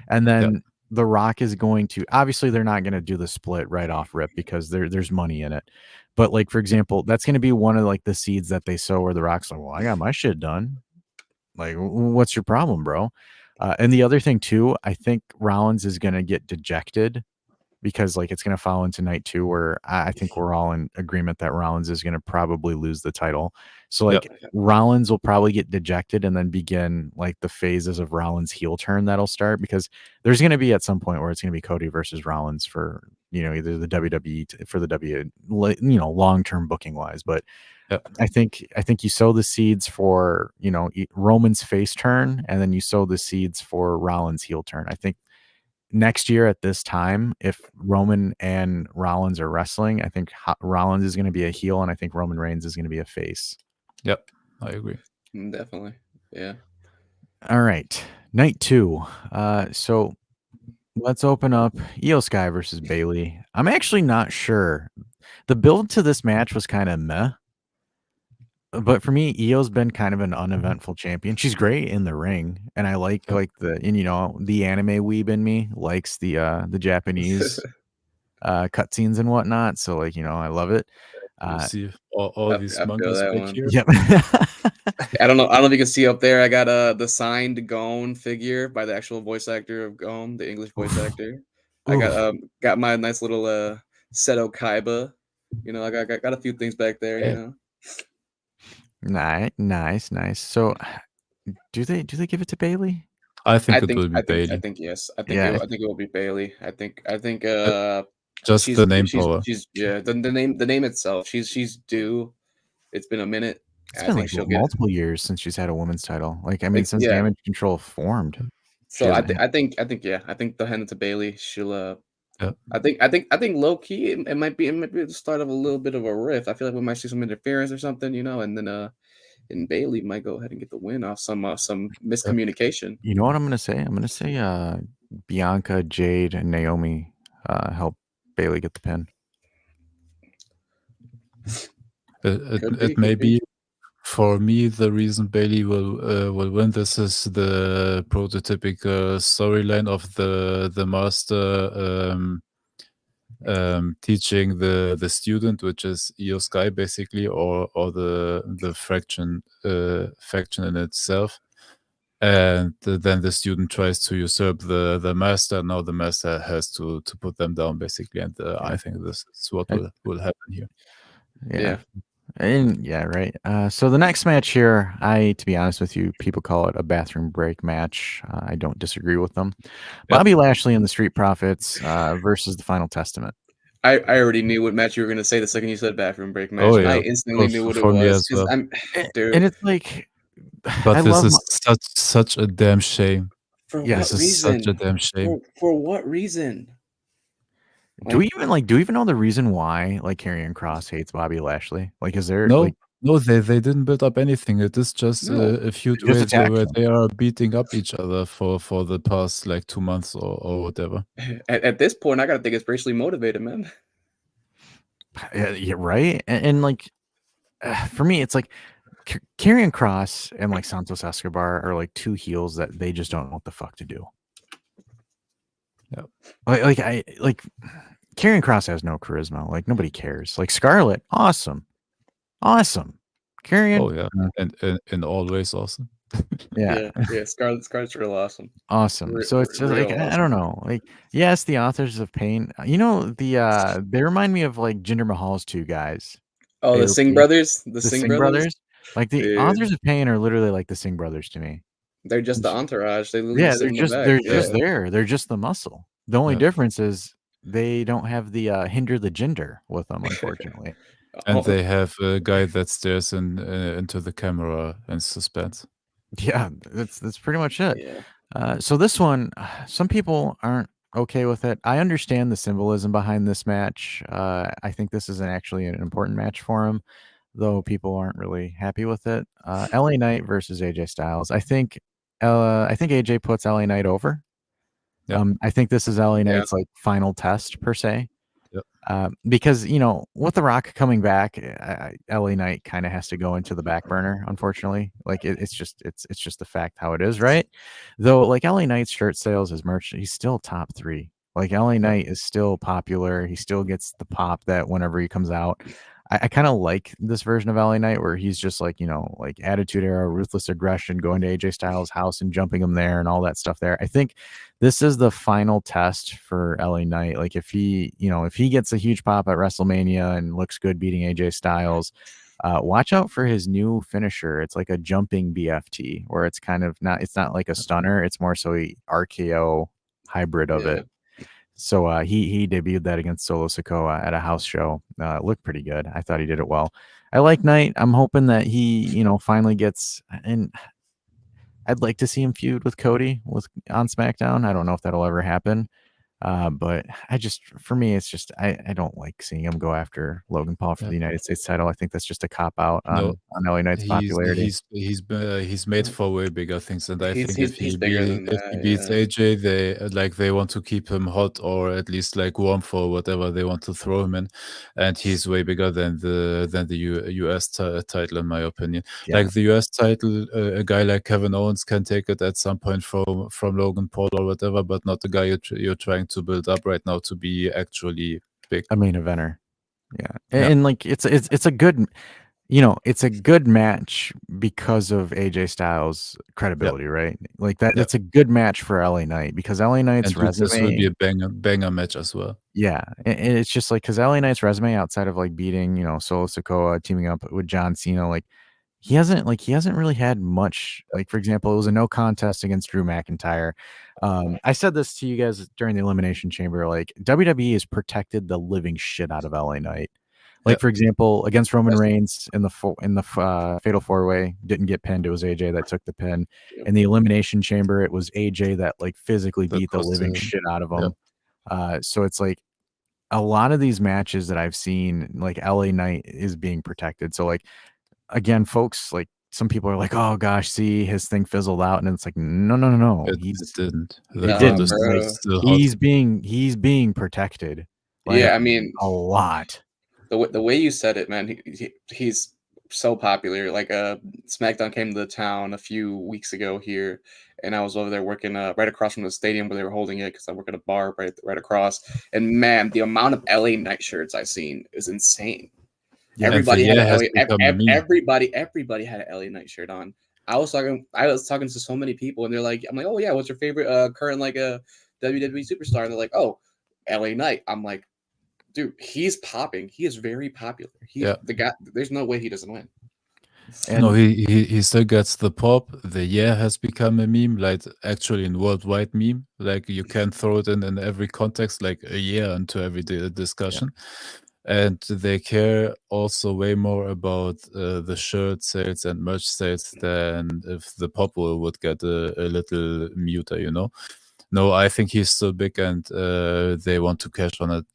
and then The Rock is going to obviously they're not going to do the split right off rip because there's money in it. But like for example, that's going to be one of like the seeds that they sow where the Rock's like, well, I got my shit done. Like, what's your problem, bro? And the other thing too, I think Rollins is going to get dejected because like it's going to fall into night 2 where I think we're all in agreement that Rollins is going to probably lose the title. So like Rollins will probably get dejected and then begin like the phases of Rollins heel turn that'll start because there's going to be at some point where it's going to be Cody versus Rollins for, either the WWE for the long-term booking wise. But I think you sow the seeds for, Roman's face turn and then you sow the seeds for Rollins heel turn. I think next year at this time, if Roman and Rollins are wrestling, I think Rollins is going to be a heel and I think Roman Reigns is going to be a face. Yep, I agree. Definitely. Yeah. All right. Night 2. So let's open up Io Sky versus Bayley. I'm actually not sure. The build to this match was kind of meh. But for me, Io's been kind of an uneventful champion. She's great in the ring, and I like the anime weeb in me likes the Japanese cutscenes and whatnot. So I love it. You see all these I feel monkeys that back one. here. Yep. I don't know if you can see up there. I got the signed Gon figure by the actual voice actor of Gon, the English voice actor. I got my nice little Seto Kaiba. I got a few things back there. Nice. So, do they give it to Bayley? I think it will be Bayley. I think yes. I think it will be Bayley. I think just the name power. She's the name itself. She's due. It's been a minute. It's been like multiple years since she's had a women's title. Like I mean, since Damage Control formed. So I think they'll hand it to Bayley. She'll I think low key it might be the start of a little bit of a rift. I feel like we might see some interference or something, and then and Bayley might go ahead and get the win off some miscommunication. You know what I'm gonna say? I'm gonna say Bianca, Jade, and Naomi help Bayley get the pin. It may be. For me, the reason Bayley will win this is the prototypical storyline of the master teaching the student, which is Io Sky basically, or the faction in itself, and then the student tries to usurp the master. Now the master has to put them down basically, and I think this is what will happen here. Yeah. And right. So the next match here, to be honest with you, people call it a bathroom break match. I don't disagree with them. Bobby Lashley and the Street Profits versus the Final Testament. I already knew what match you were going to say the second you said bathroom break match. Oh, yeah. I instantly knew what it was. Well. And it's like, but this is such a damn shame. For what reason? Such a damn shame. For what reason? Do we even know the reason why Karrion Kross hates Bobby Lashley? Like, is there no? They didn't build up anything. It is just a feud where they are beating up each other for the past 2 months or whatever. At this point, I gotta think it's racially motivated, man. Yeah, right. And for me, it's like Karrion Kross and Santos Escobar are two heels that they just don't know what the fuck to do. Yeah. Karrion Kross has no charisma. Nobody cares. Scarlett, awesome. Karrion, Oh yeah, and always awesome. Yeah. Scarlett's real awesome. Awesome. So it's just awesome. I don't know. Yes, the Authors of Pain. They remind me of Jinder Mahal's two guys. Oh, the Singh brothers. The Singh brothers. The Authors of Pain are literally the Singh brothers to me. They're just the entourage. They're just there. They're just the muscle. The only difference is they don't have the hinder the gender with them, unfortunately. And they have a guy that stares into the camera in suspense. Yeah, that's pretty much it. Yeah. So this one, some people aren't okay with it. I understand the symbolism behind this match. I think this is actually an important match for him, though people aren't really happy with it. LA Knight versus AJ Styles. I think AJ puts LA Knight over. Yeah. I think this is LA Knight's final test per se. Because with The Rock coming back, LA Knight kind of has to go into the back burner, unfortunately. Like it's just the fact how it is, right? Though, like LA Knight's shirt sales, his merch, he's still top 3. Like LA Knight is still popular. He still gets the pop that whenever he comes out. I kind of like this version of LA Knight where he's just like, like Attitude Era, ruthless aggression, going to AJ Styles' house and jumping him there and all that stuff there. I think this is the final test for LA Knight. Like if he gets a huge pop at WrestleMania and looks good beating AJ Styles, watch out for his new finisher. It's like a jumping BFT where it's not like a stunner. It's more so a RKO hybrid of Yeah. it. So he debuted that against Solo Sikoa at a house show. Looked pretty good. I thought he did it well. I like Knight. I'm hoping that he, finally gets, and I'd like to see him feud with Cody on SmackDown. I don't know if that'll ever happen. But for me, it's just I don't like seeing him go after Logan Paul for Yeah. the United States title. I think that's just a cop out No, on LA Knight's popularity. he's made for way bigger things, and I think He's bigger than if he that. beats Yeah. AJ, they want to keep him hot or at least like warm for whatever they want to throw him in, and he's way bigger than the US title in my opinion. Yeah. Like the US title, a guy like Kevin Owens can take it at some point from Logan Paul or whatever, but not the guy you're trying to build up right now to be actually big. A main eventer. Yeah. Yeah. And like it's a good it's a good match because of AJ Styles' credibility, right? Like Yeah. that's a good match for LA Knight because LA Knight's And this will be resume. a banger match as well. Yeah, and it's just like because LA Knight's resume outside of like beating Solo Sikoa, teaming up with John Cena, like he hasn't really had much. Like for example, it was a no contest against Drew McIntyre. I said this to you guys during the Elimination Chamber. Like WWE has protected the living shit out of LA Knight. Like Yeah. for example, against Roman That's- Reigns in the Fatal 4-Way, didn't get pinned. It was AJ that took the pin. Yep. In the Elimination Chamber, it was AJ that like physically That beat the was living the- shit out of yeah. him. So it's like a lot of these matches that I've seen, like LA Knight is being protected. So like again, folks, like some people are like, oh gosh, see his thing fizzled out, and it's like no, It he's didn't. The it Nah, crowd didn't. is bro. still hot. He's being protected. Like, Yeah, I mean, a lot. the way you said it, man, he's so popular. Like SmackDown came to the town a few weeks ago here, and I was over there working right across from the stadium where they were holding it because I work at a bar right across. And man, the amount of LA Knight shirts I've seen is insane. Yeah. Everybody had has LA, become a meme. everybody had an LA Knight shirt on. I was talking to so many people, and they're like, I'm like, oh yeah, what's your favorite current like a WWE superstar? And they're like, oh, LA Knight. I'm like, dude, he's popping. He is very popular. He's the guy. There's no way he doesn't win. No, And he still gets the pop. The has become a meme, like actually in worldwide meme. Like you can throw it in every context, like a into every discussion. And they care also way more about the shirt sales and merch sales than if the pop would get a little muter, No, I think he's still big, and they want to cash on it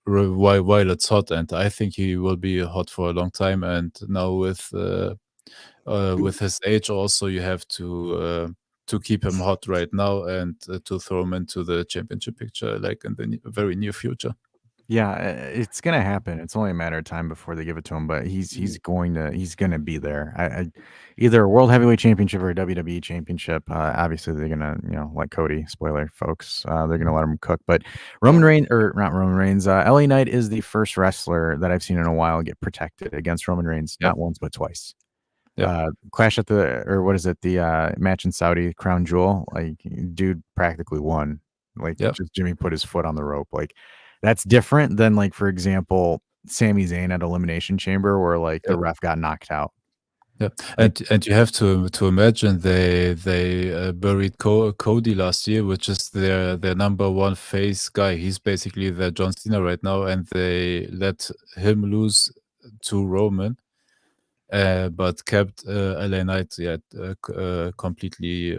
while it's hot. And I think he will be hot for a long time. And now with his age, also you have to keep him hot right now and to throw him into the championship picture, like in the very near future. yeah, it's gonna happen. It's only a matter of time before they give it to him. But he's gonna be there. Either a World Heavyweight Championship or a WWE Championship. Obviously, they're gonna like Cody. Spoiler, folks. They're gonna let him cook. But Roman Reigns, or not Roman Reigns. LA Knight is the first wrestler that I've seen in a while get protected against Roman Reigns. Yep. Not once, but twice. Yep. Clash at what is it? The match in Saudi, Crown Jewel. Like, dude practically won. Like, Yep. just Jimmy put his foot on the rope. Like, that's different than like, for example, Sami Zayn at Elimination Chamber, where like the ref got knocked out. Yeah, and you have to imagine they buried Cody last year, which is their number one face guy. He's basically their John Cena right now, and they let him lose to Roman, but kept LA Knight completely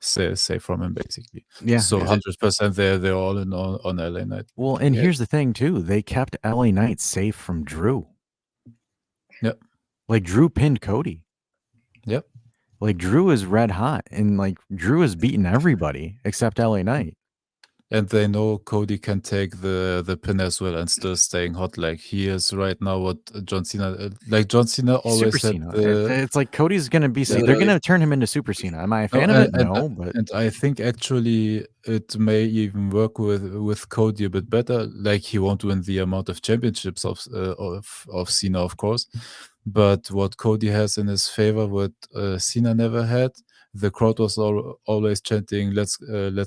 safe from him, basically. Yeah. So 100% they're all in on LA Knight. Well, and here's the thing too: they kept LA Knight safe from Drew. Yep. Like Drew pinned Cody. Yep. Like Drew is red hot, and like Drew has beaten everybody except LA Knight. And they know Cody can take the pin as well and still staying hot. Like he is right now. What John Cena, like John Cena Super always had Cena. the It's like Cody's gonna be. They're Literally. gonna turn him into Super Cena. Am I a no, fan of it? No, but and I think actually it may even work with Cody a bit better. Like he won't win the amount of championships of Cena, of course, but what Cody has in his favor, what Cena never had, the crowd was always chanting, let's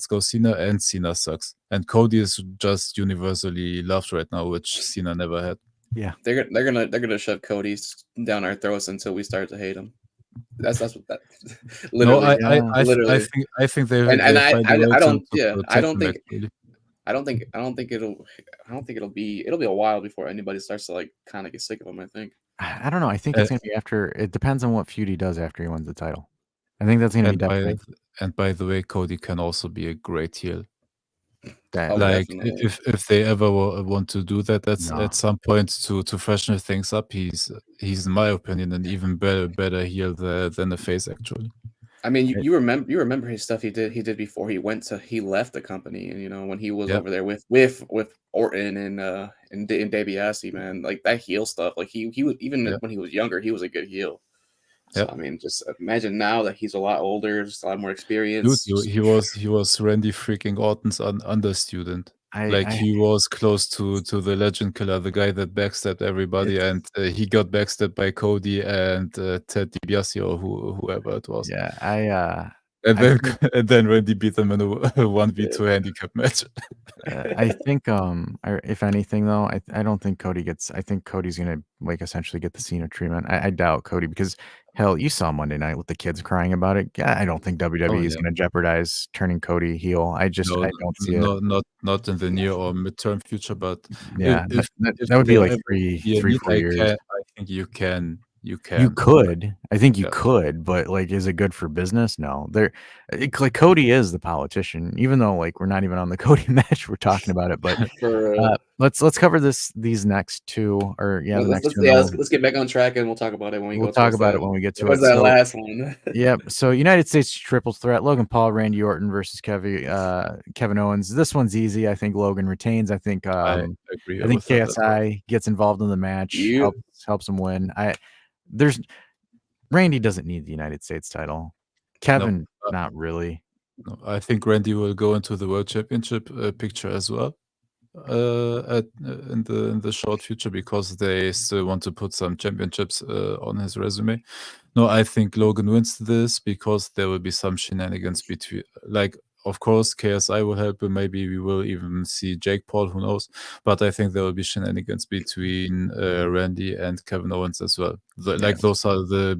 go Cena," and Cena sucks. And Cody is just universally loved right now, which Cena never had. yeah. They're gonna shove Cody's down our throats until we start to hate him. That's what that No, literally, Yeah. literally. I think And they find a way I to don't, yeah, I take don't him back. think Really. I don't think it'll be a while before anybody starts to like kind of get sick of him. I think. I don't know. I think Uh, it's gonna be after. It depends on what feud he does after he wins the title. I think that's gonna be and by definitely and by the way, Cody can also be a great heel. that. Oh, Like definitely. if they ever want to do that, that's No, at some point to freshen things up. He's in my opinion an even better heel than the face actually. I mean, it, you remember his stuff he did before he left the company, and when he was Yep, over there with Orton and DiBiase, man, like that heel stuff, like he was even yep, when he was younger, he was a good heel. So yep. I mean, just imagine now that he's a lot older, just a lot more Dude, experience. Just, he was Randy freaking Orton's understudent. Like I he was close to the Legend Killer, the guy that backstabbed everybody, it's and he got backstabbed by Cody and Ted DiBiase or whoever it was. yeah. I think And then Randy beat them in a 1v2 handicap match. I think if anything though, I don't think Cody gets. I think Cody's gonna like essentially get the Cena treatment. I doubt Cody because hell, you saw Monday night with the kids crying about it. I don't think Oh WWE is yeah. gonna jeopardize turning Cody heel. No, I don't see it. not in the near or midterm future, but Yeah, if that would be there like ever would be a three, need, 4 years. I think you You can. could. I think you Yeah. could, but, like, is it good for business? No. Like, Cody is the politician, even though, like, we're not even on the Cody match, we're talking about it, but, for let's cover these next 2 or yeah, the next 2, and then let's get back on track and we'll talk about it when we we'll go talk towards about that it when we get to it. towards that So last one. yep, so United States triple threat, Logan Paul, Randy Orton versus Kevin Owens. This one's easy. I think Logan retains. I agree I think with that as well. KSI gets involved in the match, You helps him win. There's Randy doesn't need the United States title. No, Kevin, not really. no, I think Randy will go into the World Championship picture as well. In the short future because they still want to put some championships on his resume. No, I think Logan wins this because there will be some shenanigans between, like, of course, KSI will help, and maybe we will even see Jake Paul, who knows? But I think there will be shenanigans between Randy and Kevin Owens as well. Yeah. Like, those are the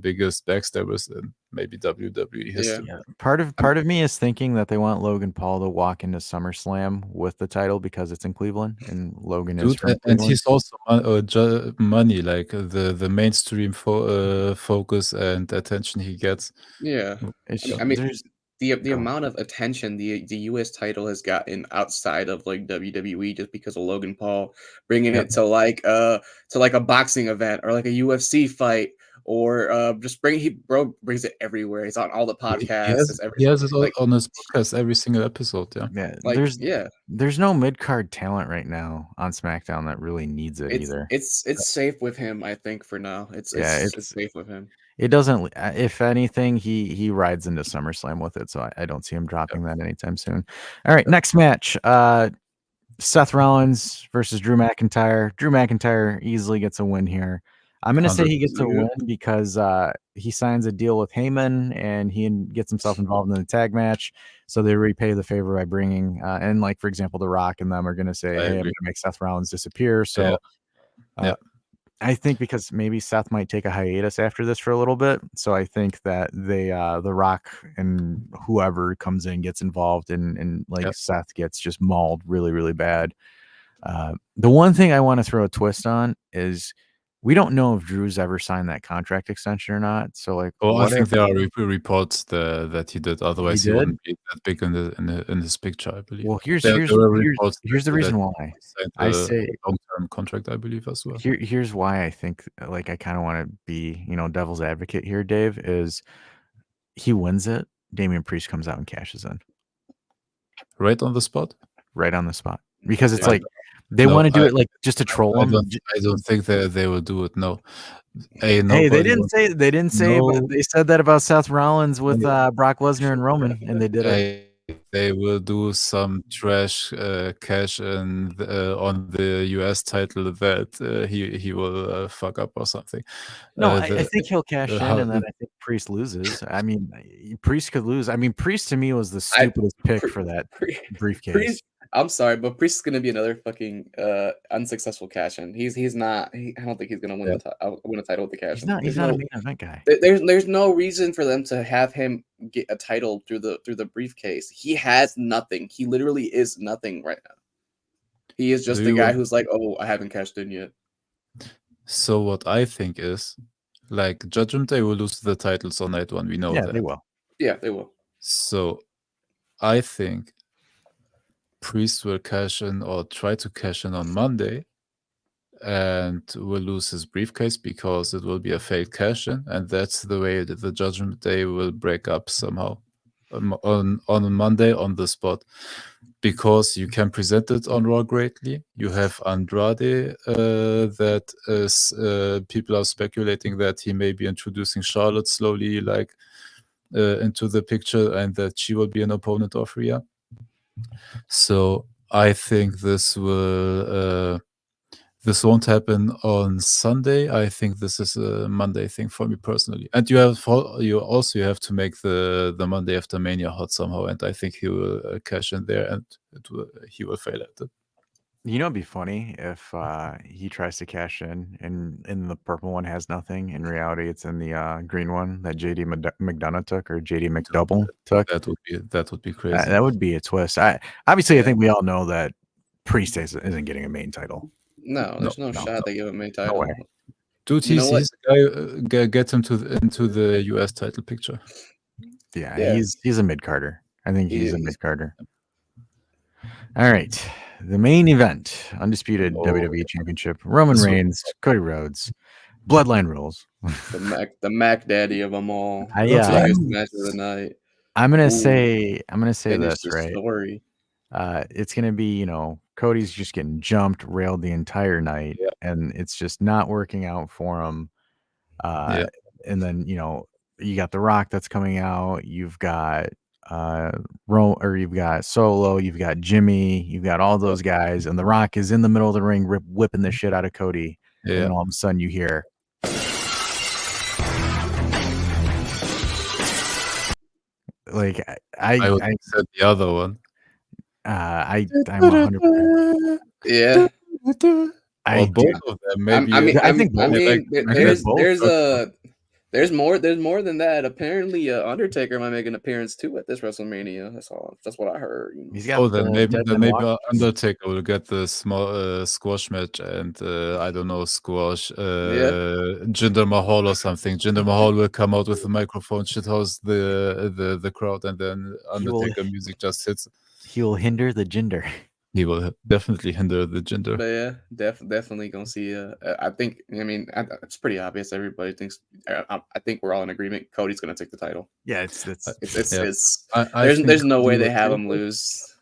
biggest backstabbers in maybe WWE yeah. history. Yeah. Part of me is thinking that they want Logan Paul to walk into SummerSlam with the title because it's in Cleveland and Logan is Dude, from and Cleveland. he's also money, like the mainstream focus and attention he gets. Yeah. It's I mean, there's the go. amount of attention the US title has gotten outside of like WWE just because of Logan Paul bringing Yep. it to like a boxing event or like a UFC fight or just brings it everywhere. He's on all the podcasts. It's He everything. has it on his podcast every single episode. Yeah, Yeah, Like yeah, there's no mid-card talent right now on SmackDown that really needs it either. it's safe with him. I think for now, Yeah, it's safe with him. it doesn't if anything, he rides into SummerSlam with it, so I don't see him dropping that anytime soon. All right, yep. next match, Seth Rollins versus Drew McIntyre. Drew McIntyre easily gets a win here. I'm gonna say he gets a 100%. You win because, he signs a deal with Heyman, and gets himself involved in the tag match, so they repay the favor by bringing, and, like, for example, The Rock and them are gonna say, I "Hey, I'm agree. gonna make Seth Rollins disappear," Yeah, so, uh yeah. I think because maybe Seth might take a hiatus after this for a little bit, so I think that The Rock and whoever comes in gets involved and like Yep. Seth gets just mauled really, really bad. The one thing I want to throw a twist on is we don't know if Drew's ever signed that contract extension or not. So like, Well, I what if think there are reports that he did. he Otherwise, he did? wouldn't be that big in his picture. I believe Well, there were reports here's the that reason he why. signed I a say long-term contract. I believe as well. here's why I think like I kind of want to be, devil's advocate here, Dave, is he wins it, Damian Priest comes out and cashes in. right on the spot. right on the spot, because it's Yeah. like they No, want to do I, it like just to troll I them. don't. I don't think they will do it. No, Hey, nobody wants. they didn't say, but No, they said that about Seth Rollins with Brock Lesnar and Roman, and they did it. they will do some trash cash in on the US title that he will fuck up or something. No, I The think he'll cash in, how and then I think Priest loses. I mean, Priest could lose. I mean, Priest to me was the I stupidest pick Pri- for that Pri- briefcase. Priest. I'm sorry, but Priest is gonna be another fucking unsuccessful cash in. He's not. I don't think he's gonna win win a title with the cash in. He's not a main event guy. There's no reason for them to have him get a title through the briefcase. He has nothing. He literally is nothing right now. He is just do the you guy want- who's like, oh, I haven't cashed in yet. So what I think is, like, Judgment Day will lose the titles on night one. We know Yeah, that. they will. Yeah, they will. So I think Priest will cash in or try to cash in on Monday and will lose his briefcase because it will be a failed cash in, and that's the way that the Judgment Day will break up somehow on Monday on the spot. Because you can present it on Raw greatly. You have Andrade that is people are speculating that he may be introducing Charlotte slowly, like into the picture, and that she will be an opponent of Rhea. So I think this won't happen on Sunday. I think this is a Monday thing for me personally. And you have to make the Monday after Mania hot somehow. And I think he will cash in there, and he will fail at it. You know, it'd be funny if he tries to cash in, and in the purple one has nothing. In reality, it's in the green one that JD McDonough took, or JD McDouble took. That would be crazy. That would be a twist. Obviously, I Yeah. think we all know that Priest isn't getting a main title. No, there's no shot they give him a title. way. Dude, You know he's the guy. Get him into the US title picture. Yeah, Yeah. he's a mid Carter. I think he's a He's- mid Carter. All right, the main event, undisputed WWE Championship: Roman This- Reigns, Cody Rhodes, Bloodline rules. the Mac Daddy of them all. Yeah. The biggest match of the night. I'm gonna Ooh, say Finish this the right. story. It's gonna be, Cody's just getting jumped, railed the entire night, Yeah. and it's just not working out for him. Yeah. And then you got The Rock that's coming out. You've got you've got Solo, you've got Jimmy, you've got all those guys, and The Rock is in the middle of the ring, whipping the shit out of Cody. And Yeah. then all of a sudden you hear, like, I would have said the other one. I'm 100%. Yeah. Or both of them, maybe. I think both. There's more than that. Apparently, Undertaker might make an appearance too at this WrestleMania. That's what I heard. He's got then Dead maybe Man Walking. Undertaker will get the small squash match, and I don't know, squash Jinder Mahal or something. Jinder Mahal will come out with the microphone, shithouse the crowd, and then Undertaker music just hits. He will hinder the Jinder. He will definitely hinder the Jinder. But yeah, definitely gonna see. I think. I mean, it's pretty obvious. Everybody thinks. I think we're all in agreement. Cody's gonna take the title. Yeah, It's I there's no think way Cody they will have take him it. lose.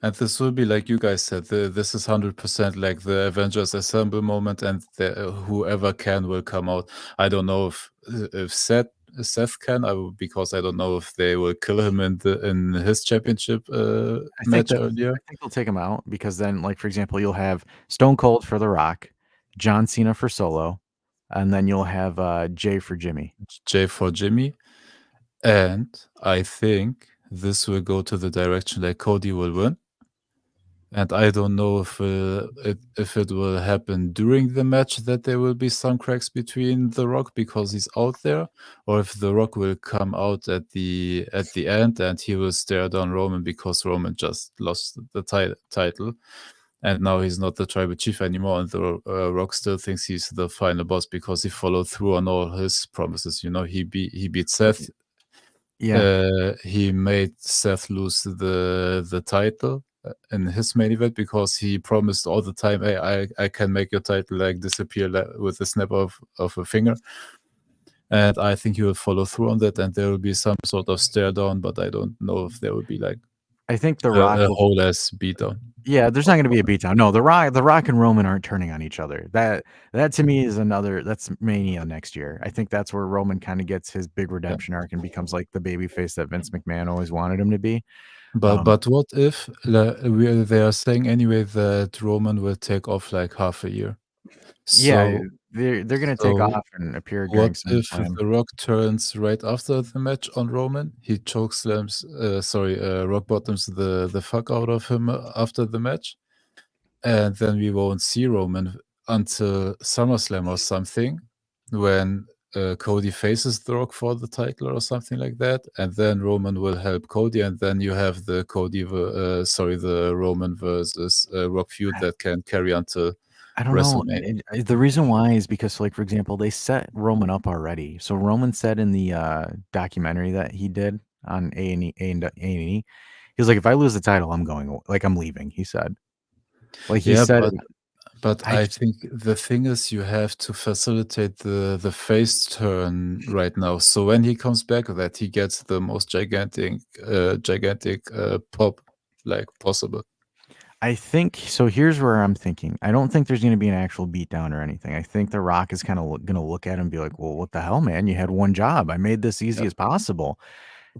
And this will be like you guys said. This is 100% like the Avengers Assemble moment, and whoever can will come out. I don't know if Seth can, because I don't know if they will kill him in his championship match earlier. I think they'll take him out, because then, like, for example, you'll have Stone Cold for The Rock, John Cena for Solo, and then you'll have Jay for Jimmy. Jay for Jimmy, and I think this will go to the direction like Cody will win. And I don't know if it will happen during the match that there will be some cracks between The Rock because he's out there, or if The Rock will come out at the end and he will stare down Roman because Roman just lost the title, and now he's not the tribal chief anymore, and The Rock still thinks he's the final boss because he followed through on all his promises. He beat Seth. Yeah. He made Seth lose the title in his main event because he promised all the time, hey, I can make your title like disappear with a snap of a finger. And I think he will follow through on that, and there will be some sort of stare down, but I don't know if there will be like I think The Rock a will. whole ass beatdown. Yeah, there's not going to be a beatdown. No, The Rock and Roman aren't turning on each other. That to me is that's Mania next year. I think that's where Roman kind of gets his big Yeah. redemption arc and becomes like the baby face that Vince McMahon always wanted him to be. But what if they are saying anyway that Roman will take off like half a year? Yeah, So they're going to take so off and appear during what if SummerSlam. The Rock turns right after the match on Roman? He chokeslams, Rock bottoms the fuck out of him after the match, and then we won't see Roman until SummerSlam or something, when Cody faces The Rock for the title or something like that, and then Roman will help Cody, and then you have the the Roman versus Rock feud that can carry until I don't know. WrestleMania. The reason why is because, like, for example, they set Roman up already. So Roman said in the documentary that he did on A&E, he was like, if I lose the title, I'm going, like, I'm leaving. He said, like, he Yeah, said, but I I just, think the thing is you have to facilitate the face turn right now. So when he comes back, that he gets the most gigantic pop like possible. I think so. Here's where I'm thinking. I don't think there's going to be an actual beatdown or anything. I think The Rock is kind of going to look at him and be like, well, what the hell, man? You had one job. I made this easy Yep. as possible.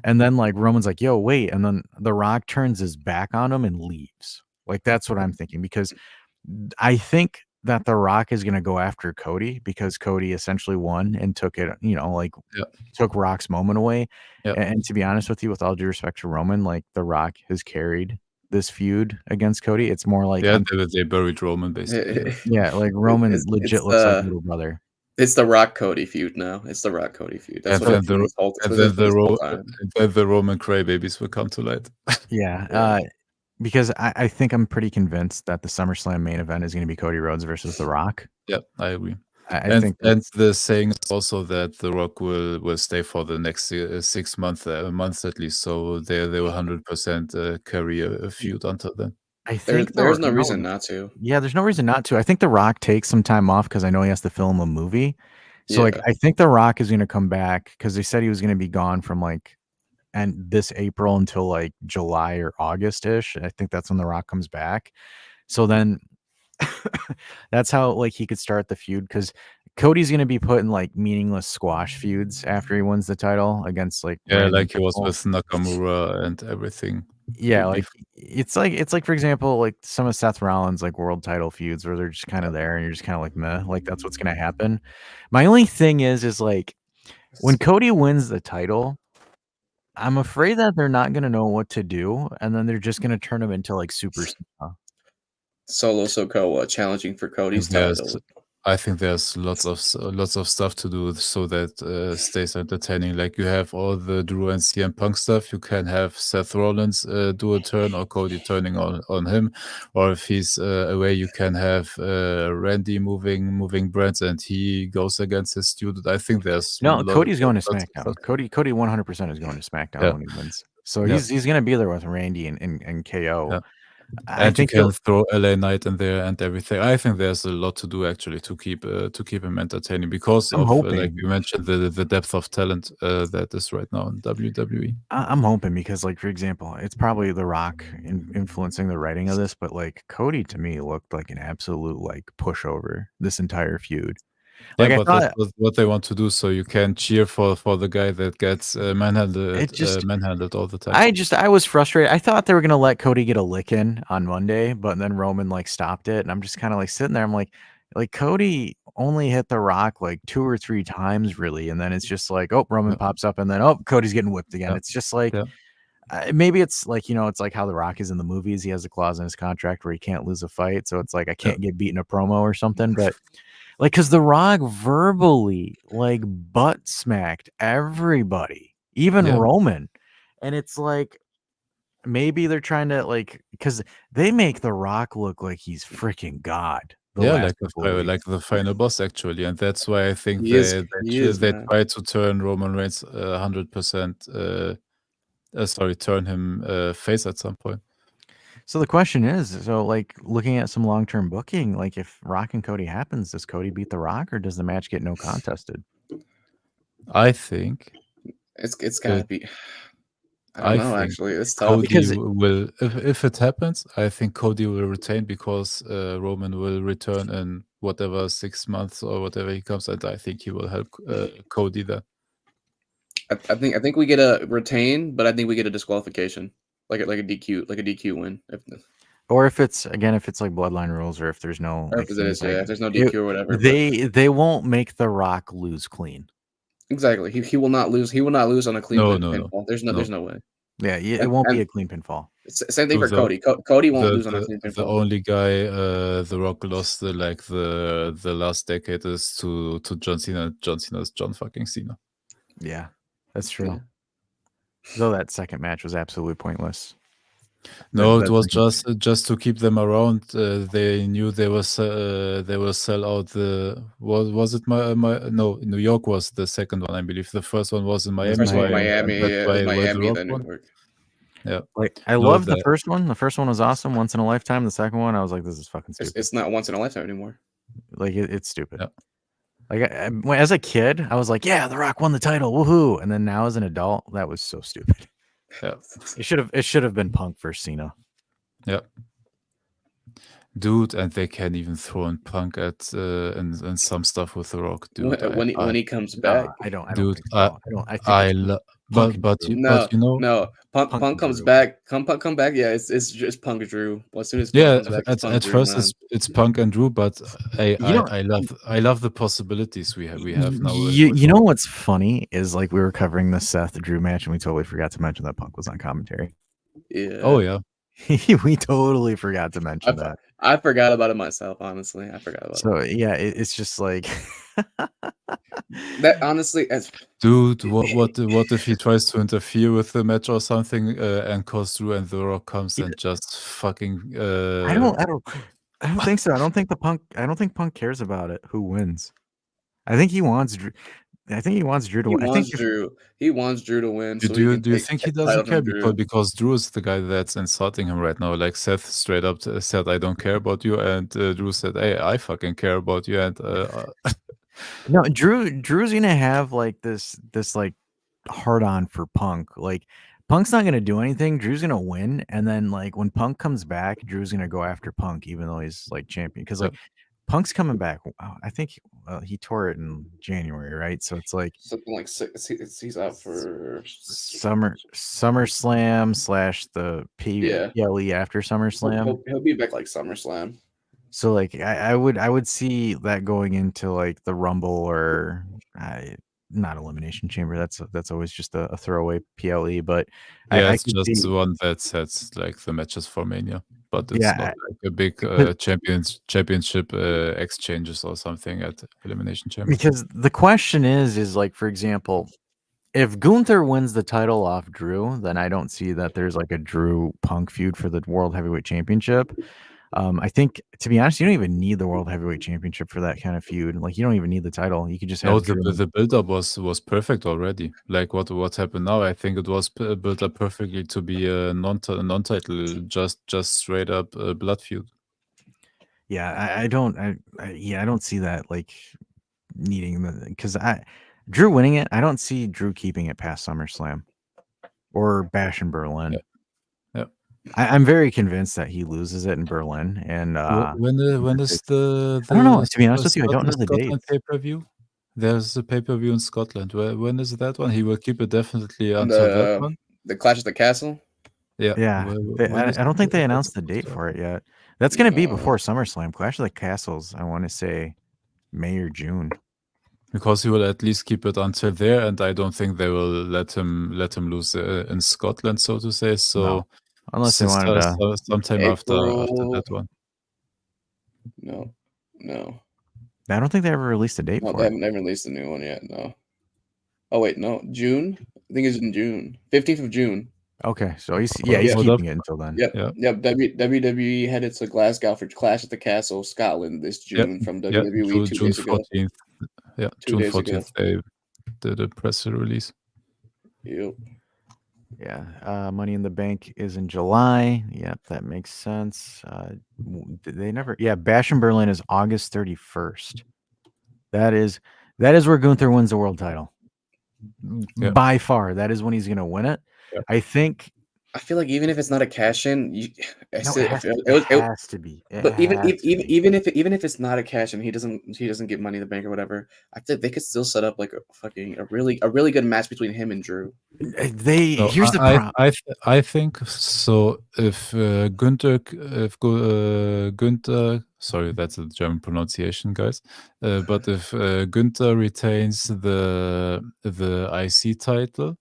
And then like Roman's like, yo, wait. And then The Rock turns his back on him and leaves. Like that's what I'm thinking because I think that The Rock is going to go after Cody because Cody essentially won and took it, like Yep. took Rock's moment away. Yep. And to be honest with you, with all due respect to Roman, like The Rock has carried this feud against Cody. It's more like Yeah, they buried Roman basically. yeah, like Roman legit It's looks like little brother. it's the Rock Cody feud now. It's the Rock Cody feud. That's And what then it's been this whole. and That's what then it's been the this whole Ro time. and then the Roman crybabies will come to light. Yeah, Yeah. because I think I'm pretty convinced that the SummerSlam main event is going to be Cody Rhodes versus The Rock. Yeah, I agree. I think And the saying is also that The Rock will stay for the next 6 months at least. So they will 100% carry a feud until then. I think There's no reason not to. Yeah, there's no reason not to. I think The Rock takes some time off because I know he has to film a movie. So like Yeah. I think The Rock is going to come back because they said he was going to be gone from like and this April until like July or August ish. I think that's when The Rock comes back. So then that's how like he could start the feud because Cody's gonna be put in like meaningless squash feuds after he wins the title against like Yeah, random like he was people. with Nakamura and everything. Yeah, like it's like for example, like some of Seth Rollins like world title feuds where they're just kind of there and you're just kind of like meh, like that's what's gonna happen. My only thing is like when Cody wins the title, I'm afraid that they're not gonna know what to do, and then they're just gonna turn him into like Super Solo Sikoa challenging for Cody's title. I think there's lots of stuff to do so that stays entertaining. Like you have all the Drew and CM Punk stuff. You can have Seth Rollins do a turn or Cody turning on him, or if he's away, you can have Randy moving brands and he goes against his student. I think there's No, Cody's going to lots of SmackDown. stuff. Cody 100% is going to SmackDown Yeah. when he wins. So Yeah. he's going to be there with Randy and KO. Yeah. I And you think can throw LA Knight in there and everything. I think there's a lot to do actually to keep him entertaining because I'm of like hoping. you mentioned the depth of talent that is right now in WWE. I'm hoping because, like, for example, it's probably The Rock influencing the writing of this, but like Cody to me looked like an absolute like pushover this entire feud. Yeah, Like I but that's thought what they want to do, so you can cheer for the guy that gets manhandled all the time. I was frustrated. I thought they were gonna let Cody get a lick in on Monday, but then Roman like stopped it, and I'm just kind of like sitting there. I'm like Cody only hit The Rock like 2 or 3 times, really, and then it's just like, oh, Roman Yeah. pops up, and then oh, Cody's getting whipped again. Yeah. It's just like Yeah. maybe it's like it's like how The Rock is in the movies. He has a clause in his contract where he can't lose a fight, so it's like I can't get beaten a promo or something, but. Like, cause The Rock verbally like butt smacked everybody, even Yeah. Roman, and it's like maybe they're trying to like because they make The Rock look like he's freaking God. Yeah, Last couple of like weeks. the final boss actually, and that's why I think He is. He is, they man. try to turn Roman Reigns 100%. Turn him face at some point. So the question is, so like looking at some long term booking, like if Rock and Cody happens, does Cody beat The Rock or does the match get no contested? I think It's gotta it. be. I don't I know. think Actually, it's tough. Cody Because will, if it happens, I think Cody will retain because Roman will return in whatever 6 months or whatever he comes, and I think he will help Cody there. I think we get a retain, but I think we get a disqualification, like a DQ win. or if it's like bloodline rules, or if there's no Or like if it things is, like yeah, if there's no it, DQ or whatever. But they won't make The Rock lose clean. exactly, he will not lose. He will not lose on a clean No, no, no, pinfall. no. There's no way. Yeah, it won't be And a clean pinfall. same thing To for Cody. Cody won't lose on a clean the pinfall. only guy The Rock lost the last decade is to John Cena. John Cena's John fucking Cena. Yeah, that's true. Yeah. Though that second match was absolutely pointless. No, That it was second- just to keep them around. They knew they will sell out the was it no, New York was the second one, I believe. The first one was in Miami. First one was Why Miami. that's Yeah, it was why The Miami. Rock That won. didn't work. Yeah, like I no, loved the that first one. The first one was awesome, once in a lifetime. The second one, I was like, this is fucking stupid. It's not once in a lifetime anymore. Like it's stupid. Yeah. Like as a kid, I was like, yeah, The Rock won the title, woohoo! And then now as an adult, that was so stupid. yeah, It should have been Punk versus Cena. yeah. Dude, and they can even throw in Punk at and some stuff with The Rock, dude. When he comes back. I don't Dude, think so. I think I it's love, Punk but and Drew. you know, No. Punk Punk and comes Drew. back. Come back. Yeah, it's just Punk Drew. Well, as soon as Punk yeah, comes back, it's Punk at Drew, first man. it's Punk and Drew, but You know- I love the possibilities we have now. You know what's funny is like we were covering the Seth Drew match and we totally forgot to mention that Punk was on commentary. Yeah. Oh yeah, We totally forgot to mention that. I forgot about it myself. Honestly, I forgot about it. So yeah, it's just like That honestly, as dude, what if he tries to interfere with the match or something, and goes through and The Rock comes and just fucking I don't think so. I don't think Punk cares about it. Who wins? I think he wants Drew. I think he wants Drew to win. I think He wants Drew to win, so do he you can do you take think he the title doesn't care from Drew. because Drew is the guy that's insulting him right now? Like Seth straight up said, "I don't care about you," and Drew said, "Hey, I fucking care about you." And no, Drew's gonna have like this like hard on for Punk. Like Punk's not gonna do anything. Drew's gonna win, and then like when Punk comes back, Drew's gonna go after Punk, even though he's like champion. Because like Punk's coming back. I think he tore it in January, right? So it's like Something like he's out for SummerSlam / the PLE after SummerSlam. He'll be back like SummerSlam. So like I would see that going into like the Rumble or not Elimination Chamber. That's always just a throwaway PLE. But yeah, I it's could just see, the one that sets like the matches for Mania, but it's yeah, not like a big championship exchanges or something at Elimination Chamber. because the question is like, for example, if Gunther wins the title off Drew, then I don't see that there's like a Drew Punk feud for the World Heavyweight Championship. I think, to be honest, you don't even need the World Heavyweight Championship for that kind of feud. Like, you don't even need the title. You could just have No, Drew. the build up was perfect already. Like what happened now, I think it was built up perfectly to be a non-title, just straight up blood feud. Yeah, I don't see that like needing because Drew winning it. I don't see Drew keeping it past SummerSlam or Bash in Berlin. Yeah. I'm very convinced that he loses it in Berlin. And when is the I don't know. To be honest with you, I don't know the Scotland dates. pay-per-view? There's a pay-per-view in Scotland. When is that one? He will keep it definitely until that one. The Clash at the Castle. Yeah. I don't think they announced the date for it yet. That's going to be before SummerSlam. Clash of the Castles, I want to say May or June. Because he will at least keep it until there, and I don't think they will let him lose in Scotland, so to say. So no. Unless they wanted to sometime after that one. No. I don't think they ever released a date for it. They haven't released a new one yet. No. Oh wait, no, June. I think it's in June, 15th of June. Okay, so he's keeping it until then. Yep. WWE headed to Glasgow for Clash at the Castle, Scotland this June from WWE 2 days ago. 14th. Yeah, June 14th they did a press release. Yep. Yeah, Money in the Bank is in July. Yep, that makes sense. Bash in Berlin is August 31st. That is where Gunther wins the world title. Yeah. By far, that is when he's going to win it. Yeah. I think. I feel like even if it's not a cash in, No, it has to be. It but even has if, to be. even if it's not a cash in, he doesn't get Money in the Bank or whatever. I think they could still set up like a really good match between him and Drew. No, Here's the problem. I think so. If Günther, sorry, that's a German pronunciation, guys. But if Günther retains the IC title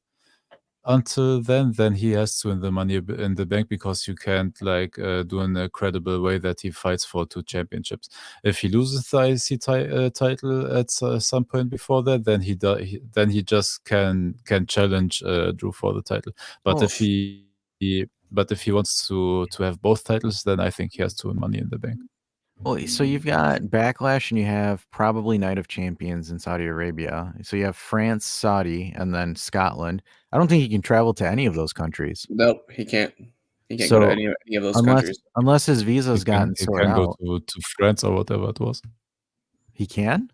until then he has to win the Money in the Bank, because you can't like do in a credible way that he fights for 2 championships. If he loses the IC title at some point before that, then then he just can challenge Drew for the title. But Well, if he wants to have both titles, then I think he has to win Money in the Bank. Well, so you've got Backlash and you have probably Night of Champions in Saudi Arabia. So you have France, Saudi, and then Scotland. I don't think he can travel to any of those countries. Nope, he can't. He can't go to So any of those countries. unless his visa's gotten He sorted can go out, to France or whatever it was. he can.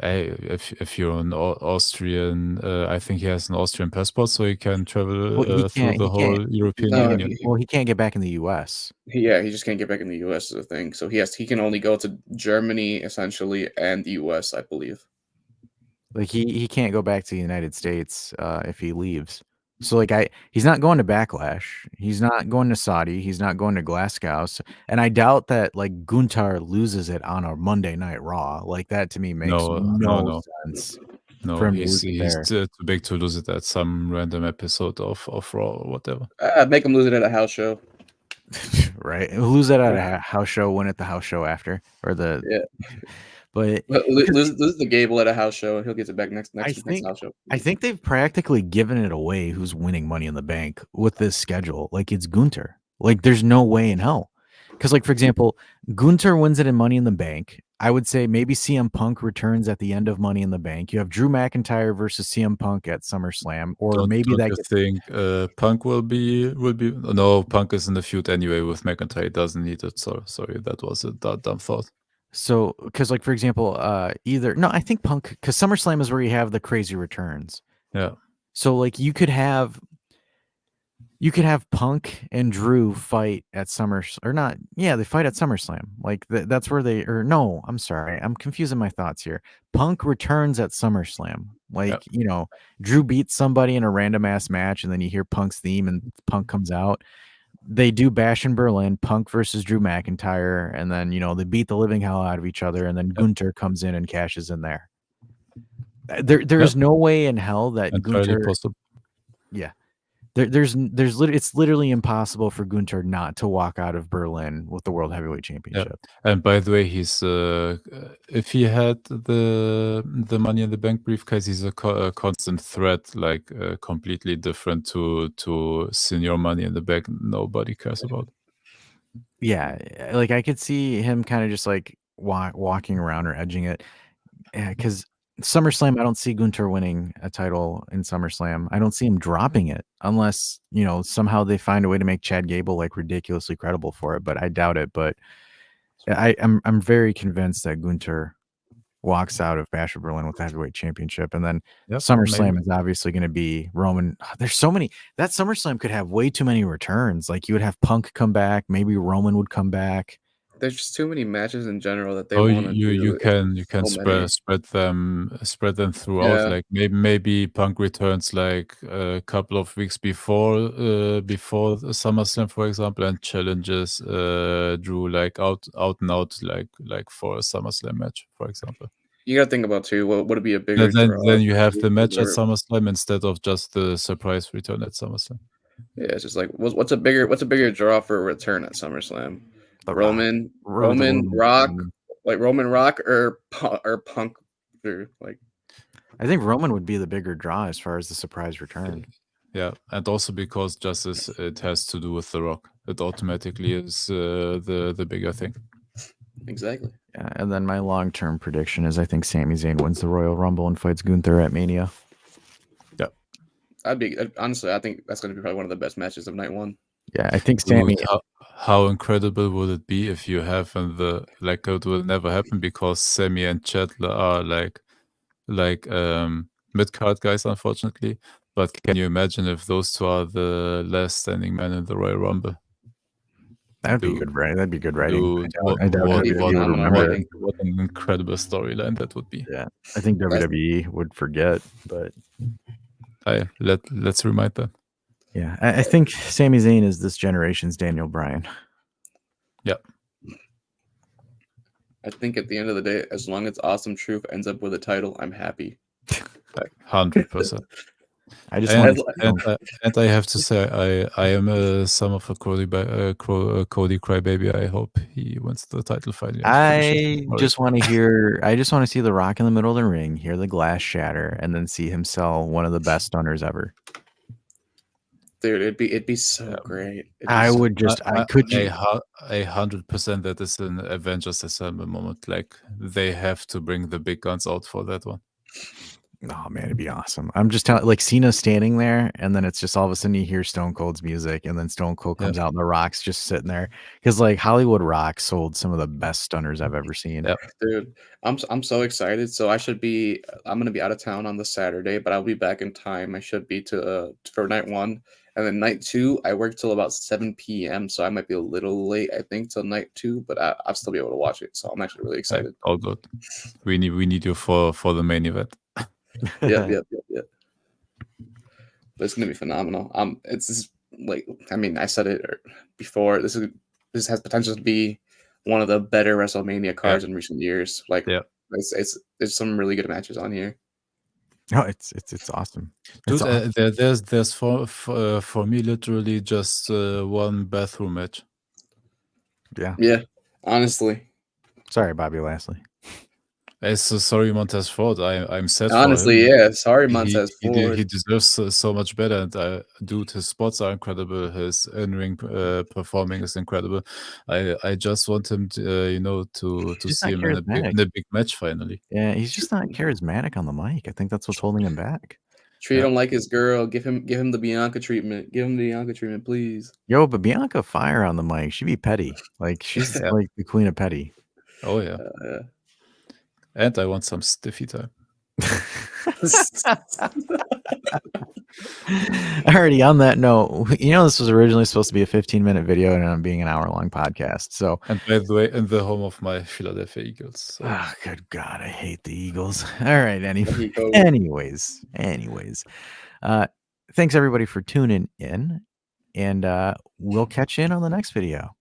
Hey, if you're an Austrian, I think he has an Austrian passport, so he can travel Well, he through can't. the He can't. whole European No, Union. Well, he can't get back in the U.S. Yeah, he just can't get back in the U.S. is the thing. So he can only go to Germany essentially and the U.S. I believe. Like he can't go back to the United States if he leaves. So like he's not going to Backlash. He's not going to Saudi. He's not going to Glasgow. And I doubt that like Gunther loses it on a Monday Night Raw. Like that to me makes no sense. No, for him to he's lose it there. too big to lose it at some random episode of Raw or whatever. I'd make him lose it at a house show. Right, lose that at a house show, win at the house show after, or the But lose the Gable at a house show, and he'll get it back next I think house show. I think they've practically given it away who's winning Money in the Bank with this schedule. Like it's Gunther. Like there's no way in hell. Because like for example, Gunther wins it in Money in the Bank. I would say maybe CM Punk returns at the end of Money in the Bank. You have Drew McIntyre versus CM Punk at SummerSlam, or maybe don't that you gets think Punk will be no, Punk is in the feud anyway with McIntyre. He doesn't need it. So sorry, that was a dumb thought. so because like for example, I think Punk, because SummerSlam is where you have the crazy returns. Yeah. So like you could have Punk and Drew fight at they fight at SummerSlam. Like that's where I'm sorry. I'm confusing my thoughts here. Punk returns at SummerSlam. Like, Drew beats somebody in a random ass match and then you hear Punk's theme and Punk comes out. They do Bash in Berlin, Punk versus Drew McIntyre, and then, they beat the living hell out of each other, and then Gunther comes in and cashes in there. There is no way in hell that Gunther possible. Yeah. It's literally impossible for Gunther not to walk out of Berlin with the World Heavyweight Championship. Yeah. And by the way, he's if he had the Money in the Bank briefcase, he's a constant threat, like completely different to Senior Money in the Bank. Nobody cares about. Yeah, like I could see him kind of just like walking around or edging it. Yeah, because SummerSlam, I don't see Gunther winning a title in SummerSlam. I don't see him dropping it unless, somehow they find a way to make Chad Gable like ridiculously credible for it, but I doubt it. But I'm very convinced that Gunther walks out of Bash of Berlin with the heavyweight championship. And then SummerSlam is obviously going to be Roman. There's so many. That SummerSlam could have way too many returns. Like you would have Punk come back. Maybe Roman would come back. There's just too many matches in general that they want to do. You can spread them throughout. Yeah. Like maybe Punk returns like a couple of weeks before SummerSlam, for example, and challenges Drew like out and out like for a SummerSlam match, for example. You got to think about too. What would be a bigger draw? Then you have the match at SummerSlam instead of just the surprise return at SummerSlam. Yeah, it's just like what's a bigger draw for a return at SummerSlam? Roman Rock, like Roman Rock or Punk, like. I think Roman would be the bigger draw as far as the surprise return. Yeah, and also because just as it has to do with The Rock, it automatically is the bigger thing. Exactly. Yeah, and then my long-term prediction is I think Sami Zayn wins the Royal Rumble and fights Gunther at Mania. Yeah, honestly, I think that's going to be probably one of the best matches of night one. Yeah, I think Sami. How incredible would it be if you have it will never happen because Sami and Chandler are like mid-card guys, unfortunately. But can you imagine if those two are the last standing men in the Royal Rumble? That'd be good, right? That'd be good writing. Dude, I doubt That'd be WWE would phenomenal remember. writing. what an incredible storyline that would be. Yeah, I think WWE would forget, but Let's remind them. yeah, I think Sami Zayn is this generation's Daniel Bryan. Yeah. I think at the end of the day, as long as Awesome Truth ends up with a title, I'm happy. 100%. I just And, want and I have to say, I am a son of a Cody Crybaby. I hope he wins the title finally. I just want to see The Rock in the middle of the ring, hear the glass shatter, and then see him sell one of the best stunners ever. Dude, it'd be so great. I would just, I could 100% that is an Avengers Assemble moment. Like, they have to bring the big guns out for that one. Oh man, it'd be awesome. I'm just telling, like, Cena standing there, and then it's just all of a sudden you hear Stone Cold's music, and then Stone Cold comes out, and The Rock's just sitting there, because like Hollywood Rock sold some of the best stunners I've ever seen. Yep. Dude, I'm so excited. So I'm gonna be out of town on the Saturday, but I'll be back in time. I should be for night 1, and then night 2 I work till about 7 p.m. So I might be a little late, I think, till night 2, but I'll still be able to watch it. So I'm actually really excited. All good. We need you for the main event. Yep. But it's gonna be phenomenal. It's just, like, I mean, I said it before. This has potential to be one of the better WrestleMania cards in recent years. Like, there's some really good matches on here. Oh, it's awesome, dude. It's awesome. There's for me literally just one bathroom match. Yeah, honestly. Sorry, Bobby Lashley. So sorry, Montez Ford. I'm sad honestly, for him. Yeah. Sorry, Montez Ford. He deserves so much better. And dude, his spots are incredible. His in-ring performing is incredible. I just want him to to see him in a big match finally. Yeah, he's just not charismatic on the mic. I think that's what's holding him back. Treat him like his girl. Give him the Bianca treatment. Give him the Bianca treatment, please. Yo, but Bianca fire on the mic. She'd be petty. Like, she's like the queen of petty. Oh yeah. And I want some stiffy time. Alrighty, on that note, this was originally supposed to be a 15-minute video and I'm being an hour-long podcast. So, and by the way, in the home of my Philadelphia Eagles. So. Oh, good God, I hate the Eagles. All right, anyways. Thanks everybody for tuning in, and we'll catch you in on the next video.